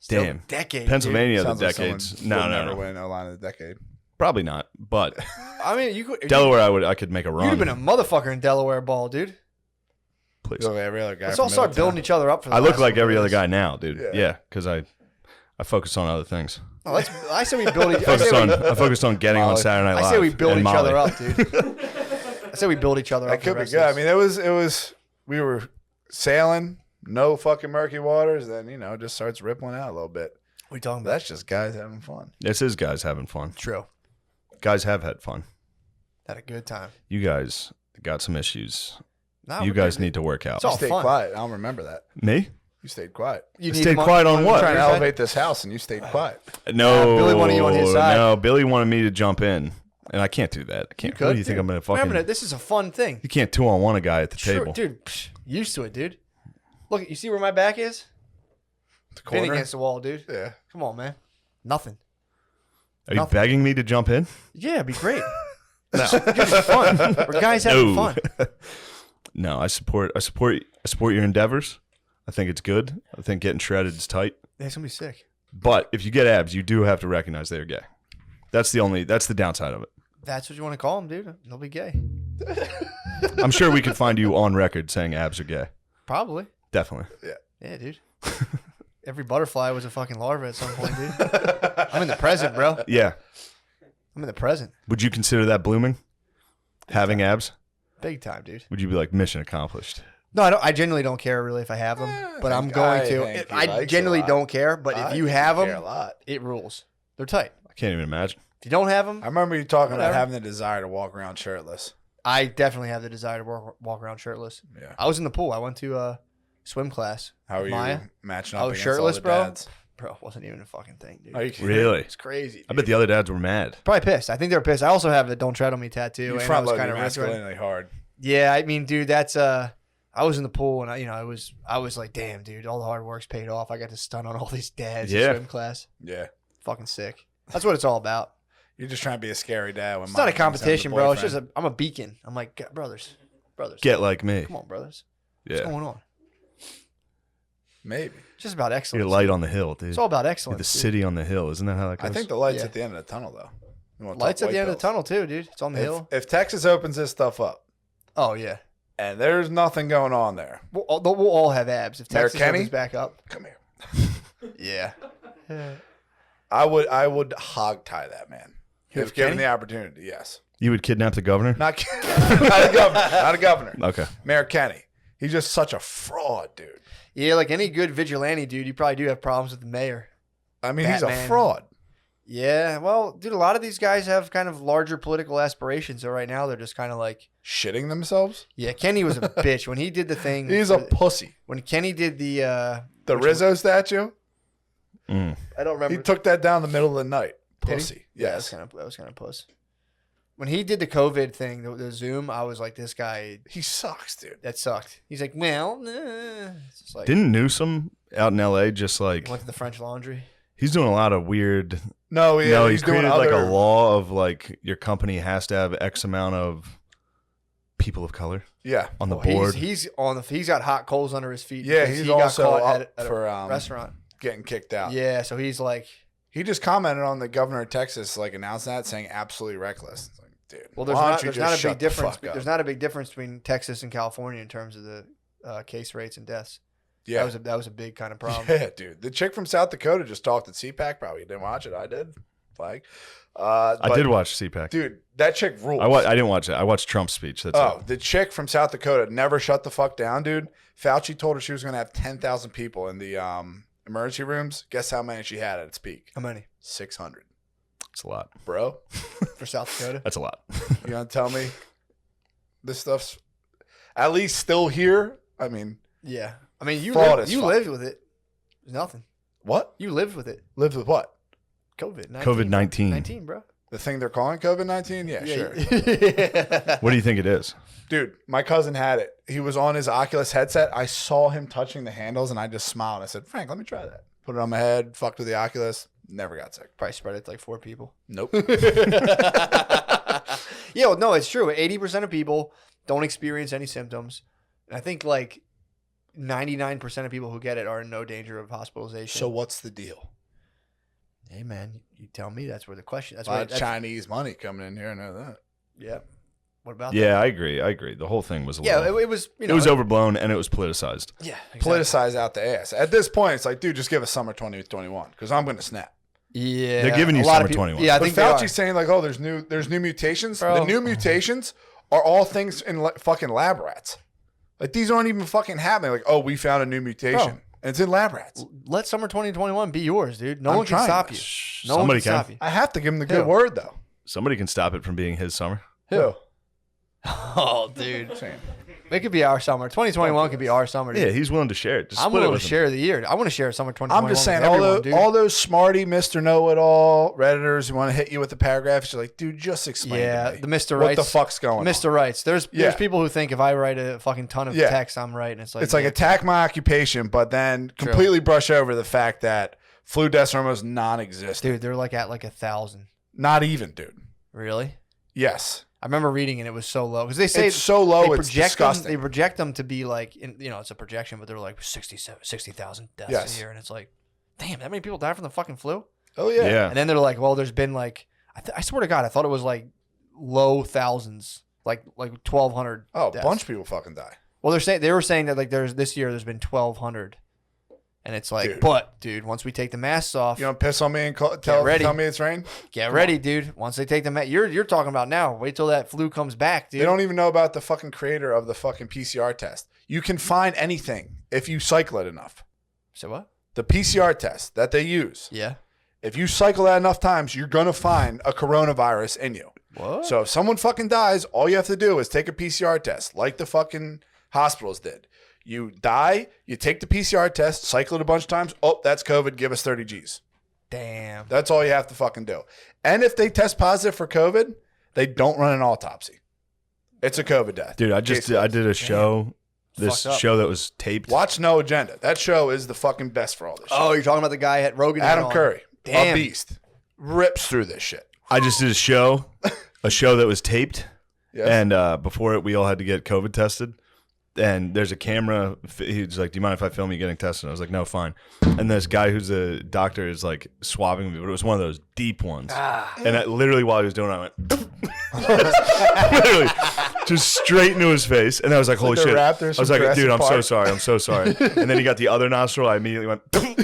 Damn. Decade. Pennsylvania, Sounds the like someone decades. would No, never no. win a line of the decade. Probably not. But I mean, you could. Delaware, I could make a You'd run. have been a motherfucker in Delaware ball, dude. Please. Look like every other guy. Let's from all start Middletown. building each other up for the I look last like couple every other years. guy now, dude. Yeah. Yeah, because I focus on other things. Oh, I say we build each I focused on getting on Molly. Saturday Night Live. I say we build and each Molly. other up, dude. I say we build each other That up. for could the be rest good. of I us. mean, it was. We were sailing, no fucking murky waters. Then it just starts rippling out a little bit. What are you talking about? That's just guys having fun. This is guys having fun. True. Guys have had fun. Had a good time. You guys got some issues. Nah, You we're guys good. need to work out. It's all You stayed fun. quiet. I don't remember that. Me? You stayed quiet. You need Stay him quiet on what? Trying to your side? elevate this house, and you stayed quiet. No. Billy wanted you on his side. No, Billy wanted me to jump in, and I can't do that. I can't. could, What do you think dude. I'm gonna fucking? Remember that this is a fun thing. You can't 2-on-1 a guy at the Sure, table. dude. Used to it, dude. Look, you see where my back is? The Pin corner. against the wall, dude. Yeah. Come on, man. Nothing. Are you nothing. begging me to jump in? Yeah, it'd be great. No, it's fun. We're guys having fun. No, I support your endeavors. I think it's good. I think getting shredded is tight. Yeah, it's gonna be sick. But if you get abs, you do have to recognize they're gay. That's the downside of it. That's what you want to call them, dude. They'll be gay. I'm sure we could find you on record saying abs are gay. Probably. Definitely. Yeah, dude. Every butterfly was a fucking larva at some point, dude. I'm in the present, bro. Yeah. I'm in the present. Would you consider that blooming? Having abs? Big time, dude. Would you be like mission accomplished? No, I genuinely don't care really if I have them, but I'm think- going I to. think he I likes genuinely a lot. don't care, but if I you think have care a them, lot. it rules. They're tight. I can't even imagine. If you don't have them, I remember you talking Whatever. about having the desire to walk around shirtless. I definitely have the desire to walk around shirtless. Yeah. I was in the pool. I went to swim class. How are with you Maya. matching I up was against shirtless, all the bro. dads? Bro, it wasn't even a fucking thing, dude. Are you kidding? Really? It's crazy. I bet the other dads were mad. Probably pissed. I think they're pissed. I also have the "Don't Tread on Me" tattoo. You and I front was load kind your of masculinity hard. Yeah, I mean, dude, that's I was in the pool and I was like, damn, dude, all the hard work's paid off. I got to stun on all these dads Yeah. in swim class. Yeah. Fucking sick. That's what it's all about. You're just trying to be a scary dad. When It's not a mom comes down to competition, the bro. It's boyfriend. just I'm a beacon. I'm like, brothers. Get like me. Come on, brothers. Yeah. What's going on? Maybe. Just about excellence. You're light on the hill, dude. It's all about You're excellence. the dude. city on the hill. Isn't that how that goes? I think the light's Yeah. at the end of the tunnel, though. Lights at the end of the tunnel too, dude. It's on the hill. If Texas opens this stuff up, Oh yeah. and there's nothing going on there, We'll all have abs if Mayor Texas Kenny? opens back up. come here. Yeah. I would hog tie that man if given Kenny? the opportunity. Yes, You would kidnap the governor? not not a governor, not a governor. Okay. Mayor Kenny. He's just such a fraud, dude. Yeah, like any good vigilante dude, you probably do have problems with the mayor. I mean, he's a Batman. fraud. Yeah, well, dude, a lot of these guys have kind of larger political aspirations. So right now they're just kind of like, Shitting themselves. yeah, Kenny was a bitch when he did the thing. He's a pussy. When Kenny did the Rizzo statue. I don't remember. He took that down the middle of the night. Did he? Pussy. Yeah, Yes. that was kind of puss. When he did the COVID thing, the Zoom, I was like, this guy, He sucks, dude. that sucked. He's like, well, it's just like, Didn't Newsom out in L.A. just like went to the French Laundry. he's doing a lot of weird. No, yeah, no, he's he doing created like a other- law of like your company has to have X amount of people of color Yeah. on the Well, board. He's got hot coals under his feet. Yeah, because he's he got also caught up at for a restaurant. getting kicked out. Yeah, so he's like, He just commented on the governor of Texas, like announced that, saying absolutely reckless. It's like, dude, well, why don't you there's just not a shut big the difference. fuck up? There's not a big difference between Texas and California in terms of the case rates and deaths. Yeah, That was a big kind of problem. yeah, dude. The chick from South Dakota just talked at CPAC. Probably didn't watch it. I did. Flag. I But, did watch CPAC. dude. That chick rules. I didn't watch it. I watched Trump's speech. That's Oh, it. the chick from South Dakota never shut the fuck down, dude. Fauci told her she was going to have 10,000 people in the emergency rooms. Guess how many she had at its peak? How many 600. It's a lot. Bro, for South Dakota? That's a lot. you gonna tell me this stuff's at least still here? I mean, Yeah, I mean, you Fraud lived, as you fuck. lived with it. There's nothing. what? You lived with it. Lived with what? COVID-19. COVID-19. 19, bro. The thing they're calling COVID-19? Yeah, sure. Yeah. What do you think it is? Dude, my cousin had it. He was on his Oculus headset. I saw him touching the handles and I just smiled. I said, Frank, let me try that. Put it on my head, fucked with the Oculus. Never got sick. Probably spread it to like 4 people. Nope. Yeah, well, no, it's true. 80% of people don't experience any symptoms. And I think like 99% of people who get it are in no danger of hospitalization. So what's the deal? hey, man, you tell me. That's where the question. That's A lot where of Chinese money coming in here. I know that. Yeah. What about Yeah, I agree. The whole thing was a that? Yeah, little, it was. You know, it was overblown and it was politicized. Yeah, exactly. Politicized out the ass. At this point, it's like, dude, just give us summer 2021 because I'm going to snap. Yeah, They're giving you a lot summer of people, 21. Yeah, I But think they are. Fauci's saying like, oh, there's new mutations. Bro. The new mutations are all things in fucking lab rats. Like these aren't even fucking happening. Like, oh, we found a new mutation. Bro. And it's in lab rats. Let summer 2021 be yours, dude. No I'm one can trying. stop you. Shh, No one somebody can can. stop you. I have to give him the good Who? word though. Somebody can stop it from being his summer. Who? Oh, dude. It could be our summer. 2021 could be our summer. Dude. Yeah, he's willing to share it. Just I'm split it willing with to him. share the year. I want to share summer 2021. I'm just saying, with everyone, dude. all those smarty Mr. Know-It-All Redditors who want to hit you with the paragraphs, you're like, dude, just explain Yeah, to me the Mr. what Rights. the fuck's going Mr. on. Rights. There's Yeah. people who think if I write a fucking ton of Yeah. text, I'm right. And it's like, It's like yeah. attack my occupation, but then completely brush over the fact that flu deaths are almost non-existent. Dude, they're like at like 1,000. Not even, dude. Really? Yes. I remember reading and it was so low because they say It's so low, they it's project them, disgusting. they project them to be like, it's a projection, but they're like 60,000 deaths Yes. a year, and it's like, damn, that many people die from the fucking flu. Oh, yeah. Yeah. And then they're like, well, there's been like, I swear to God, I thought it was like low thousands, like 1,200. Oh, a deaths. bunch of people fucking die. Well, they were saying that like this year there's been 1,200, and it's like, Dude. but dude, once we take the masks off, You want to piss on me and ready. tell me it's rain? get ready, dude. Once they take the mask, you're talking about now. Wait till that flu comes back, dude. They don't even know about the fucking creator of the fucking PCR test. You can find anything if you cycle it enough. So what? The PCR test that they use, Yeah. if you cycle that enough times, you're going to find a coronavirus in you. What? So if someone fucking dies, all you have to do is take a PCR test like the fucking hospitals did. You die, you take the PCR test, cycle it a bunch of times. Oh, that's COVID. Give us 30 G's. Damn. That's all you have to fucking do. And if they test positive for COVID, they don't run an autopsy. It's a COVID death. Dude, I did a show, this Fucked up. show that was taped. Watch No Agenda. That show is the fucking best for all this shit. Oh, you're talking about the guy at Rogan? Adam on. Curry, Damn. a beast, rips through this shit. I just did a show that was taped, Yes. and before it, we all had to get COVID tested. And there's a camera. He's like, "Do you mind if I film you getting tested?" I was like, "No, fine." And this guy who's a doctor is like swabbing me, but it was one of those deep ones. And literally while he was doing it, I went, literally, just straight into his face. And I was like, "Holy shit!" I was like, "Dude, I'm so sorry. I'm so sorry." And then he got the other nostril. I immediately went, dude,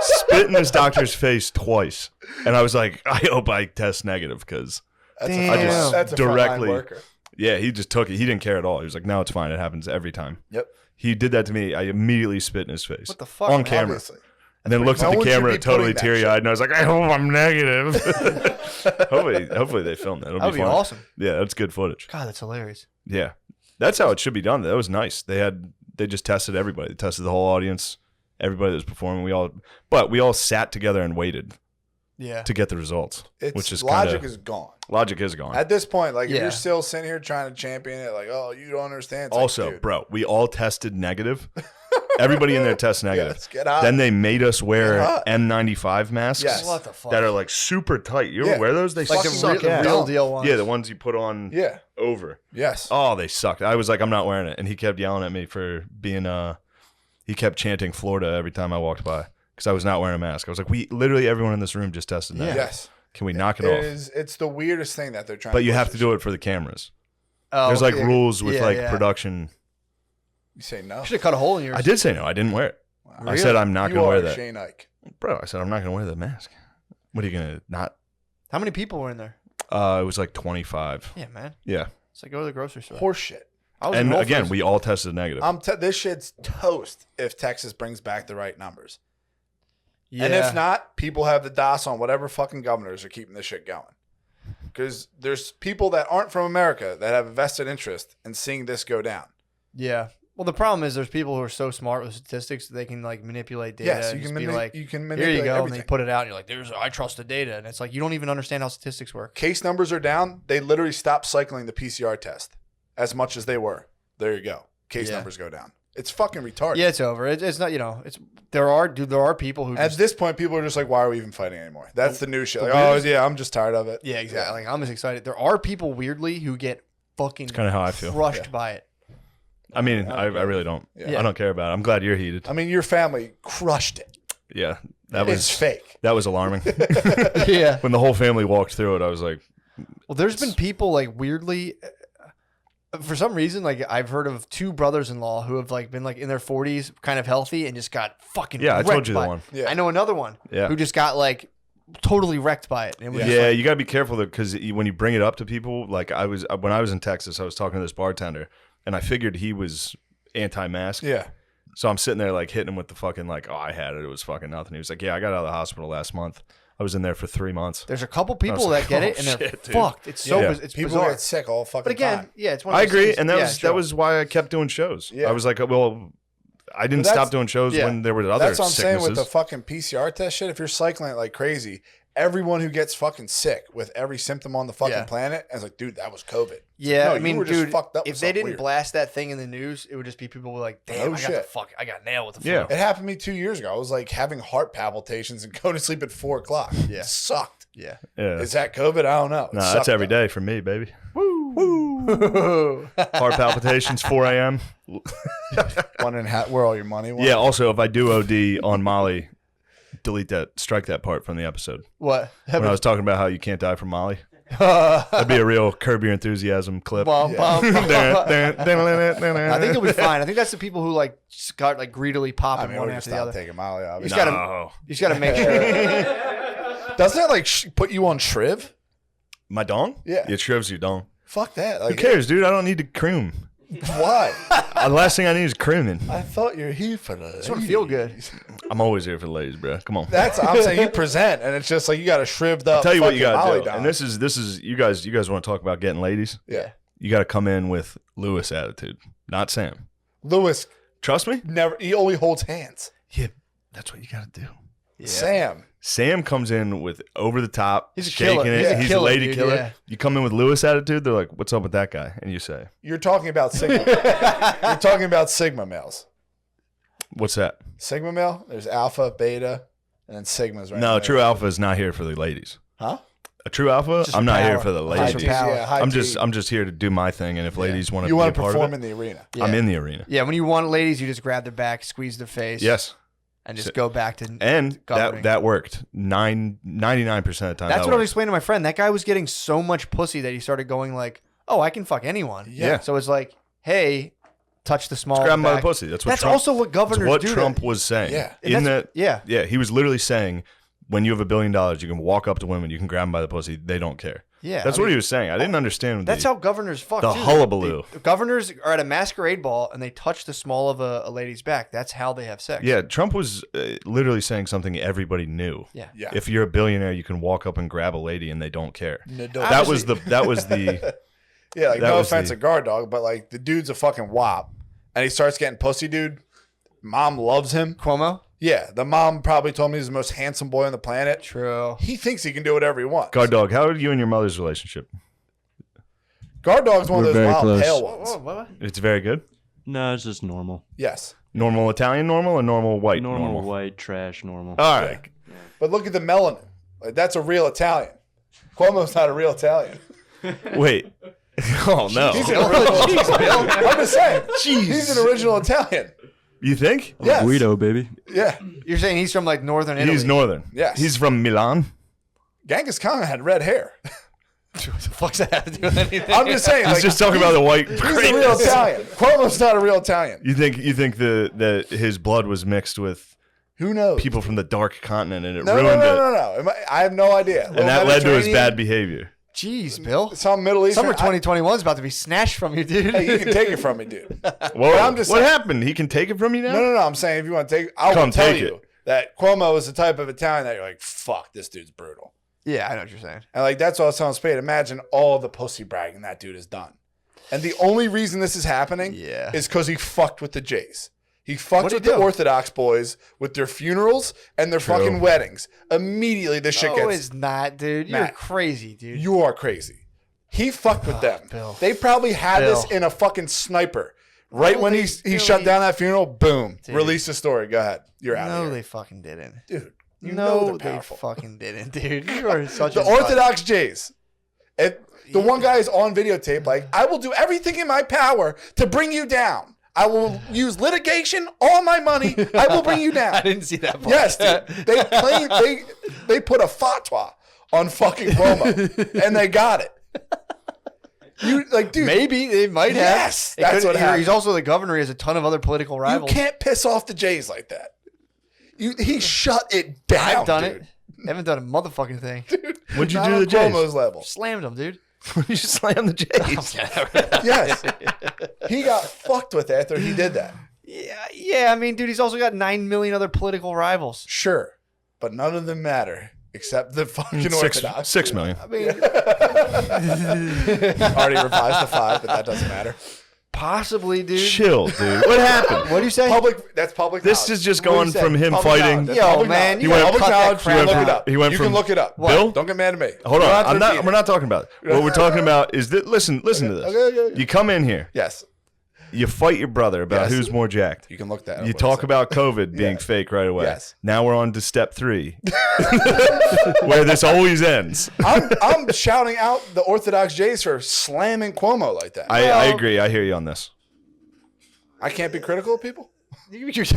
spit in this doctor's face twice. And I was like, "I hope I test negative because that's a directly." frontline worker. Yeah, he just took it. He didn't care at all. He was like, "No, it's fine. It happens every time." Yep. He did that to me. I immediately spit in his face. What the fuck? On camera. Obviously. And then looks No at the one should camera be totally putting that teary-eyed, and I was like, "I hope I'm negative." hopefully they filmed that. It'll That would be fun. awesome. Yeah, that's good footage. God, that's hilarious. Yeah, that's how it should be done. That was nice. They just tested everybody. They tested the whole audience, everybody that was performing. We all sat together and waited Yeah. to get the results, which is logic is gone. Logic is gone. At this point, like if Yeah. you're still sitting here trying to champion it, like, oh, you don't understand. It's Also, like, dude, bro, we all tested negative. Everybody in there tests negative. let's get out. Then they made us wear Get hot. N95 masks Yes. What the fuck? that are like super tight. You ever Yeah. wear those? They like suck the ass. real deal ones. Yeah, the ones you put on yeah, over. yes. Oh, they sucked. I was like, I'm not wearing it. And he kept yelling at me for being, he kept chanting Florida every time I walked by because I was not wearing a mask. I was like, literally everyone in this room just tested that. Yes. Can we knock it off? It's the weirdest thing that they're trying But to you push have to this do shit. it for the cameras. Oh, There's like yeah. rules with Yeah, like yeah. production. You say no. Should have cut a hole in yours. I did say no. I didn't wear it. I Really? said I'm not You going to wear are that. Shane Ike. Bro, I said I'm not going to wear the mask. What are you going to not? How many people were in there? It was like 25. Yeah, man. Yeah. It's like go to the grocery store. Horseshit. I was in And Whole again, Foods. we all tested negative. This shit's toast if Texas brings back the right numbers. Yeah. And if not, people have the DOS on whatever fucking governors are keeping this shit going. Because there's people that aren't from America that have a vested interest in seeing this go down. Yeah. Well, the problem is there's people who are so smart with statistics that they can like manipulate data. Yes, and you can, just be like, you can here manipulate you go, everything. and they put it out, and you're like, I trust the data, and it's like you don't even understand how statistics work. Case numbers are down. They literally stopped cycling the PCR test as much as they were. There you go. Case Yeah. numbers go down. It's fucking retarded. Yeah, it's over. It's not. There are people who At just, this point, people are just like, why are we even fighting anymore? That's the new shit. Like, the oh, weirdest- yeah, I'm just tired of it. yeah, exactly. Like I'm as excited. There are people weirdly who get fucking Kind of how I feel. crushed by it. I mean, I really don't. Yeah. I don't care about it. I'm glad you're heated. I mean, your family crushed it. Yeah. That It's was fake. That was alarming. Yeah. When the whole family walked through it, I was like, Well, there's been people like weirdly, for some reason, like I've heard of two brothers-in-law who have like been like in their 40s, kind of healthy, and just got fucking yeah, I told wrecked you the by it. one. Yeah. I know another one Yeah. who just got like totally wrecked by it. And it was just Yeah, like, you got to be careful because when you bring it up to people, like when I was in Texas, I was talking to this bartender, and I figured he was anti-mask. Yeah. So I'm sitting there like hitting him with the fucking like, oh, I had it. It was fucking nothing. He was like, yeah, I got out of the hospital last month. I was in there for 3 months. there's a couple people like, that get oh, it and they're shit, dude. fucked. It's so Yeah. it's People bizarre. get sick all fucking But again, time. yeah, it's one of I those agree, things- and that yeah, was sure. that was why I kept doing shows. Yeah. I was like, well, I didn't But that's- stop doing shows yeah. when there were other That's what I'm saying sicknesses. with the fucking PCR test shit. If you're cycling it like crazy, everyone who gets fucking sick with every symptom on the fucking Yeah. planet is like, dude, that was COVID. Yeah, No, I you mean, were just dude, fucked up with if they something didn't weird. blast that thing in the news, it would just be people were like, damn, No I got the shit. fuck, I got nailed with the flu. Yeah. It happened to me 2 years ago. I was like having heart palpitations and going to sleep at 4 o'clock. Yeah. It sucked. Yeah. yeah. Is that COVID? I don't know. It No, sucked, that's every though. day for me, baby. Heart palpitations, 4 a.m. Wondering where all your money went. Yeah. Also, if I do OD on Molly, delete that, strike that part from the episode. What? When I was talking about how you can't die from Molly, that'd be a real Curb Your Enthusiasm clip. Bum, bum, bum, bum. I I think you'll be fine. I think that's the people who like start like greedily I popping mean, one we're just after the stop other. taking Molly, You obviously. just gotta, No. you just gotta make sure. Doesn't that like put you on Shriv? My dong? Yeah. It shrives you, dong. Fuck that. Who Like, cares, dude? I don't need to croom. Why? The last thing I need is crooming. I thought you're here for the. Just want to feel good. I'm always here for the ladies, bro. Come on. That's I'm saying you present, and it's just like you got a shrived up. I'll tell you what you fucking gotta Molly do. doll. And this is you guys want to talk about getting ladies? Yeah. You gotta come in with Lewis attitude, not Sam. Lewis Trust me? never. He only holds hands. Yeah, that's what you gotta do. Sam. Sam comes in with over the top, He's a shaking killer. it. He's a He's a killer, lady dude, killer. yeah. You come in with Lewis attitude, they're like, "What's up with that guy?" And you say, You're talking about Sigma. You're talking about Sigma males. "What's that?" Sigma male. There's Alpha, Beta, and then Sigmas. Right No, there. true alpha is not here for the ladies. Huh? A true alpha? Just I'm not here power. for the High ladies. power. Yeah, high I'm T. just here to do my thing, and if ladies want to You be a want to part perform of in it, the arena. I'm in the arena. Yeah, when you want ladies, you just grab their back, squeeze their face. Yes, And just go back to and governing. that worked 99% of the time. That's that what I was worked. explaining to my friend. That guy was getting so much pussy that he started going like, "Oh, I can fuck anyone." Yeah. So it's like, "Hey, touch the small Grab him by the back." pussy. That's what. That's Trump, also what governors that's what do. Trump was saying. Yeah. And In that's- that. yeah. He was literally saying, when you have $1 billion, you can walk up to women, you can grab them by the pussy. They don't care. Yeah, That's what he was saying. I didn't understand. That's how governors fuck. the too. hullabaloo. The governors are at a masquerade ball and they touch the small of a lady's back. That's how they have sex. Yeah, Trump was literally saying something everybody knew. Yeah. Yeah. If you're a billionaire, you can walk up and grab a lady and they don't care. No, That was the Yeah, like That no was offense the- to guard dog, but like the dude's a fucking wop, and he starts getting pussy, dude. Mom loves him. Cuomo. Yeah, the mom probably told me he's the most handsome boy on the planet. True. He thinks he can do whatever he wants. guard dog. How are you and your mother's relationship? Guard dog's one We're of those very wild close. pale Whoa, ones. whoa, what? It's very good. No, it's just normal. Yes, Normal Italian normal or normal white Normal white trash normal. All right. but look at the melanin. Like, that's a real Italian. Cuomo's not a real Italian. Wait. Oh no. He's an original. I'm just saying. He's an original Italian. You think? Yes. Guido, baby. Yeah. You're saying he's from like northern Italy? He's northern. Yes. He's from Milan. Genghis Khan had red hair. What the fuck's that have to do with anything? I'm just saying. He's Like, just talking about the white. he's a real Italian. Cuomo's not a real Italian. You think that his blood was mixed with Who knows? people from the dark continent and it No, ruined it, no. I have no idea. and that led to his bad behavior. Jeez, Bill. Some Middle Eastern. Summer 2021 is about to be snatched from you, dude. Hey, you can take it from me, dude. Whoa, I'm just what saying- happened? He can take it from you now? No. I'm saying if you want to take, I will Come tell take you it. that Cuomo is the type of Italian that you're like, fuck, this dude's brutal. Yeah, I know what you're saying. And like that's what I was telling Spade. Imagine all the pussy bragging that dude has done. And the only reason this is happening Yeah. is because he fucked with the Jays. He fucked What'd with he the do? Orthodox boys with their funerals and their True. fucking weddings. Immediately this shit No, gets it's not, dude. You're Matt. crazy, dude. You are crazy. He fucked with them. Bill. They probably had this Bill. in a fucking sniper. Right No, when they he really- shut down that funeral, boom. Dude. Release the story. Go ahead. You're out No, of they here. fucking didn't. Dude, you know No, they're they powerful. fucking didn't, dude. You are such The a nut. Orthodox Jays. The one guy is on videotape like, I will do everything in my power to bring you down. I will use litigation, all my money. I will bring you I down. didn't see that part. Yes, dude. They claim they put a fatwa on fucking Cuomo, and they got it. You like, dude. Maybe they might have. Yes, It that's could- what happened. He's also the governor. He has a ton of other political You rivals. can't piss off the Jays like that. He shut it down. I've done dude. it. I haven't done a motherfucking thing. What'd you Not do to on the Jays? Cuomo's level. Slammed him, dude. You slammed the Jays. Yes, he got fucked with after he did that. Yeah. I mean, dude, he's also got 9 million other political rivals. Sure, but none of them matter except the fucking Six, Orthodox. 6 million. I mean, Already revised to 5, but that doesn't matter. possibly, dude. Chill, dude. What happened? What do you say? That's public. This knowledge. is just What do you going say? from him Public fighting. knowledge. That's Yo, public man, knowledge. you That's gotta public cut that knowledge. crap You look out. it up. He went You from- can look it up. What? Bill? Don't get mad at me. Hold You don't on. have to I'm not. repeat We're it. not talking about. What we're talking about is that. Listen to this. Okay. You come in here. Yes, You fight your brother about Yes. who's more jacked. you can look that up. You What talk it about COVID being Yeah. fake right away. Yes. Now we're on to step 3, where this always ends. says. I'm shouting out the Orthodox Jays for slamming Cuomo like that. I agree. I hear you on this. I can't be critical of people. You're free Is to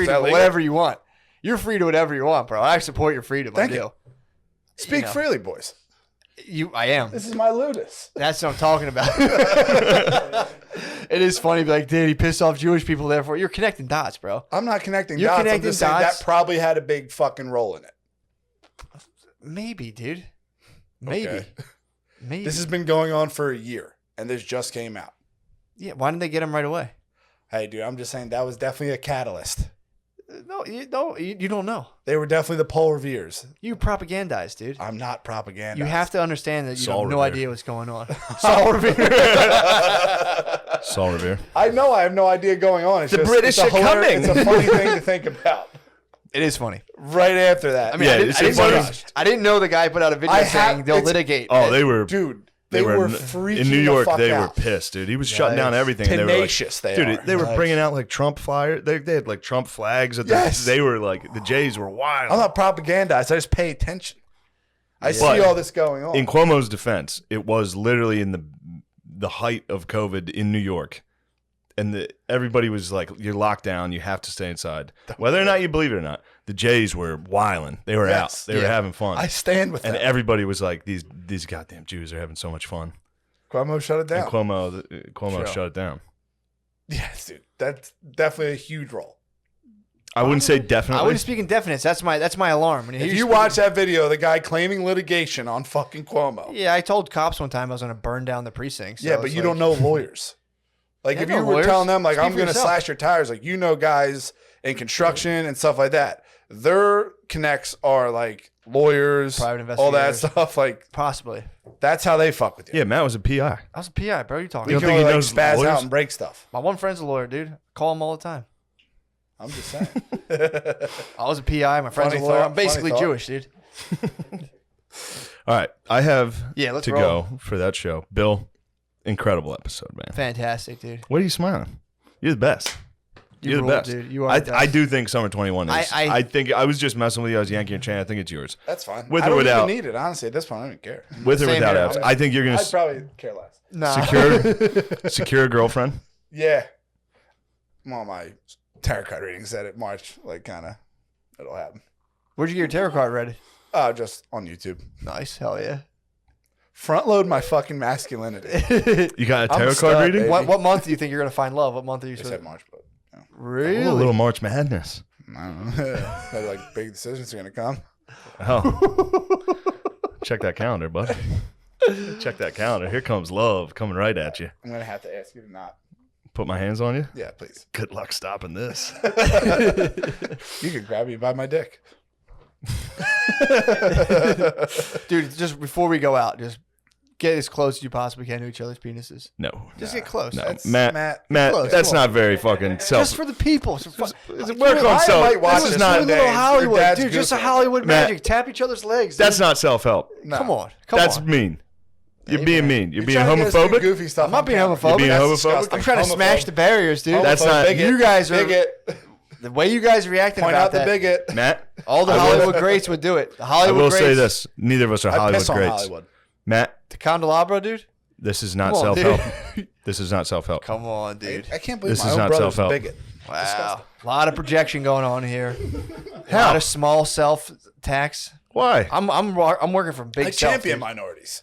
that legal? whatever you want. You're free to whatever you want, bro. I support your freedom. Thank I you. do. Speak know. freely, boys. I am. This is my ludus. That's what I'm talking about. It is funny, be like, dude, he pissed off Jewish people. Therefore, you're connecting dots, bro. I'm not connecting You're dots. I'm connecting just saying dots. that probably had a big fucking role in it. Maybe, dude. Maybe. Okay. Maybe. This has been going on for a year, and this just came out. Yeah. Why didn't they get him right away? Hey, dude, I'm just saying that was definitely a catalyst. No, you don't know. They were definitely the Paul Reveres. You propagandize, dude. I'm not propaganda. You have to understand that you Saul have no Revere. idea what's going on. Saul Revere. Saul Revere. I know I have no idea going on. It's The just, British it's a are coming. It's a funny thing to think about. It is funny. Right after that. I mean, Yeah, I, it's didn't, a I, didn't funny- know, I didn't know the guy put out a video I saying have- they'll it's- litigate. Oh, they were. Dude, they were freaking in New the York. fuck They out. were pissed, dude. He was shutting down Nice. everything. and they were like- Tenacious they dude, are. they were Nice. bringing out like Trump flyers. They had like Trump flags. At Yes. They were like the Jays were wild. I'm not propagandized. I just pay attention. I see all this going on. In Cuomo's defense, it was literally in the height of COVID in New York. And everybody was like, you're locked down. You have to stay inside. Whether or not you believe it or not, the Jays were wilding. They were out. They were having fun. I stand with and them. everybody was like, these goddamn Jews are having so much fun. Cuomo shut it down. And Cuomo shut it down. Yes, dude. That's definitely a huge role. I wouldn't say definitely. I wouldn't speak in definites. That's my alarm. If you watch that video, the guy claiming litigation on fucking Cuomo. Yeah, I told cops one time I was going to burn down the precinct. So yeah, but you don't know lawyers. Like, if you were telling them, like, I'm going to slash your tires, like, you know guys in construction and stuff like that. Their connects are, like, lawyers, private all that investigators. stuff. Like, Possibly. that's how they fuck with you. Yeah, Matt was a PI. I was a PI, bro. You talking? You don't can think only, he like, knows spaz lawyers? out and break stuff. My one friend's a lawyer, dude. Call him all the time. I'm just saying. I was a PI. My friend's Funny a lawyer. thought, I'm basically funny thought. Jewish, dude. All right. I have Yeah, let's to roll. go for that show. Bill, incredible episode, man. Fantastic, dude. What are you smiling? You're the best. You're rule, the best. dude. You are I, the best. I do think Summer 21 is. I- I think I was just messing with you. I was Yankee and Chain. I think it's yours. That's fine. With I or don't without- even need it, honestly. At this point, I don't even care. With or Same without here. apps. I think you're going I'd to probably care less. Nah. secure a girlfriend. Yeah. Well, my tarot card reading said it March, like, kind of, it'll happen. Where'd you get your tarot card ready? Just on YouTube. Nice. Hell yeah. Front load my fucking masculinity. You got a I'm tarot stud, card reading? baby. What month do you think you're going to find love? What month are you They supposed said to? March, but you know, Really? Oh, a little March Madness. I don't know. Maybe, like, big decisions are going to come. Oh. Check that calendar, bud. Check that calendar. Here comes love coming right at you. I'm going to have to ask you to not. Put my hands on you. Yeah, please. Good luck stopping this. You could grab me by my dick. Dude, just before we go out, just get as close as you possibly can to each other's penises. No. Just get close. No. That's- Matt, close, that's come on. not very fucking self. Just for the people. So Work on self. might watch This is this not. one a day. little Your Hollywood, dad's dude. Just a goofy. Hollywood Matt, magic. Tap each other's legs. That's dude. not self-help. No. Come on. That's on. mean. You're Hey, being man. mean. You're You're being trying to get us to do homophobic. Goofy stuff I'm not on being camera. homophobic. You're being That's homophobic? disgusting. I'm trying to smash the barriers, dude. That's Homophobe, not- bigot, You guys are- bigot. The way you guys reacted Point about out the that. bigot. Matt, All the I will- Hollywood greats would do it. The I Hollywood will greats. say this: neither of us are I Hollywood piss on greats. Hollywood. Matt, The candelabra, dude. this is not Come on, self-help. dude. This is not self-help. Come on, dude. I can't believe This my is own not brother's a self-help. bigot. Wow. A lot of projection going on here. A lot of small self tax. Why? I'm working from big I self. champion dude. minorities.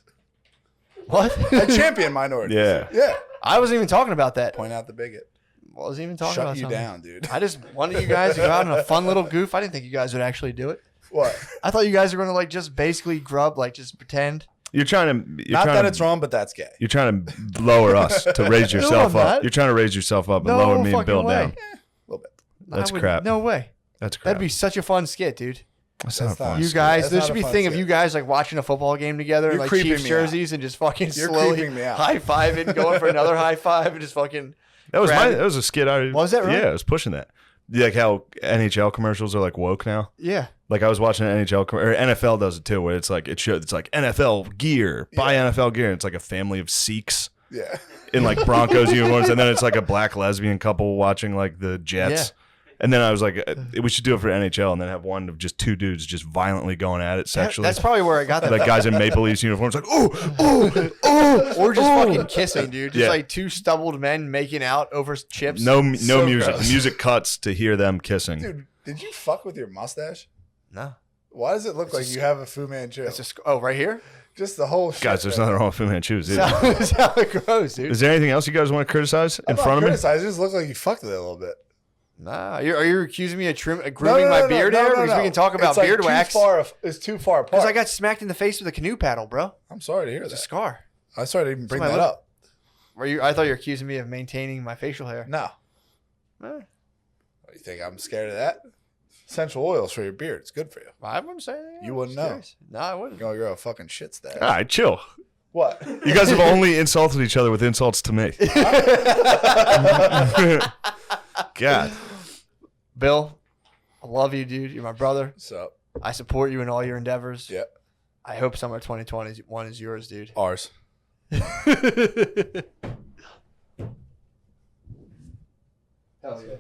What? I champion minorities. Yeah. Yeah. I wasn't even talking about that. Point out the bigot. I wasn't even talking Shut about you something. down, dude. I just wanted you guys to go out on a fun little goof. I didn't think you guys would actually do it. What? I thought you guys were going to like just basically grub, like just pretend. You're trying to. You're Not trying that to, it's wrong, but that's gay. You're trying to lower us to raise yourself I'm up. not. You're trying to raise yourself up and No lower me and fucking Bill way. down. A little bit. That's I would- crap. No way. That's crap. That'd be such a fun skit, dude. That's That's not not- fun. You guys, That's there not should a be a fun thing of skit. you guys like watching a football game together, You're in like creeping Chiefs me jerseys, and just fucking You're slowly creeping me out. high fiving, going for another high five, and just fucking. That was grab my. it. That was a skit. Was that right? Yeah, I was pushing that. Like how NHL commercials are like woke now. Yeah. Like I was watching an NHL or NFL does it too, where it's like it's like NFL gear, buy NFL gear. And it's like a family of Sikhs Yeah. in like Broncos uniforms, and then it's like a black lesbian couple watching like the Jets. And then I was like, we should do it for NHL, and then have one of just two dudes just violently going at it sexually. That's probably where I got that. like guys in Maple Leafs uniforms, like Or just fucking kissing, dude. Just Yeah. like two stubbled men making out over chips. no So music. gross. The music cuts to hear them kissing. Dude, did you fuck with your mustache? No. Why does it look like you have a Fu Manchu? It's just right here. Just the whole shit. Guys, there's man. nothing wrong with Fu Manchu's. Is That's how it grows, dude. Is there anything else you guys want to criticize in I'm not front of me? criticizing. It just looks like you fucked with it a little bit. Nah, are you accusing me of grooming my beard here? Because we can talk about It's like beard too wax. It's too far apart. Because I got smacked in the face with a canoe paddle, bro. I'm sorry to hear It's a that. scar. I'm sorry to even bring my that lip. up. I thought you were accusing me of maintaining my facial hair. No. Eh, What, you think I'm scared of that? Essential oils for your beard. It's good for you. I wouldn't say anything. You wouldn't know. No, I wouldn't. You're going to grow a fucking shit stash. All right, chill. What? You guys have only insulted each other with insults to me. God. Bill, I love you, dude. You're my brother. So, I support you in all your endeavors. yeah. I hope summer 2021 is yours, dude. Ours. Hell yeah.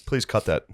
Please cut that.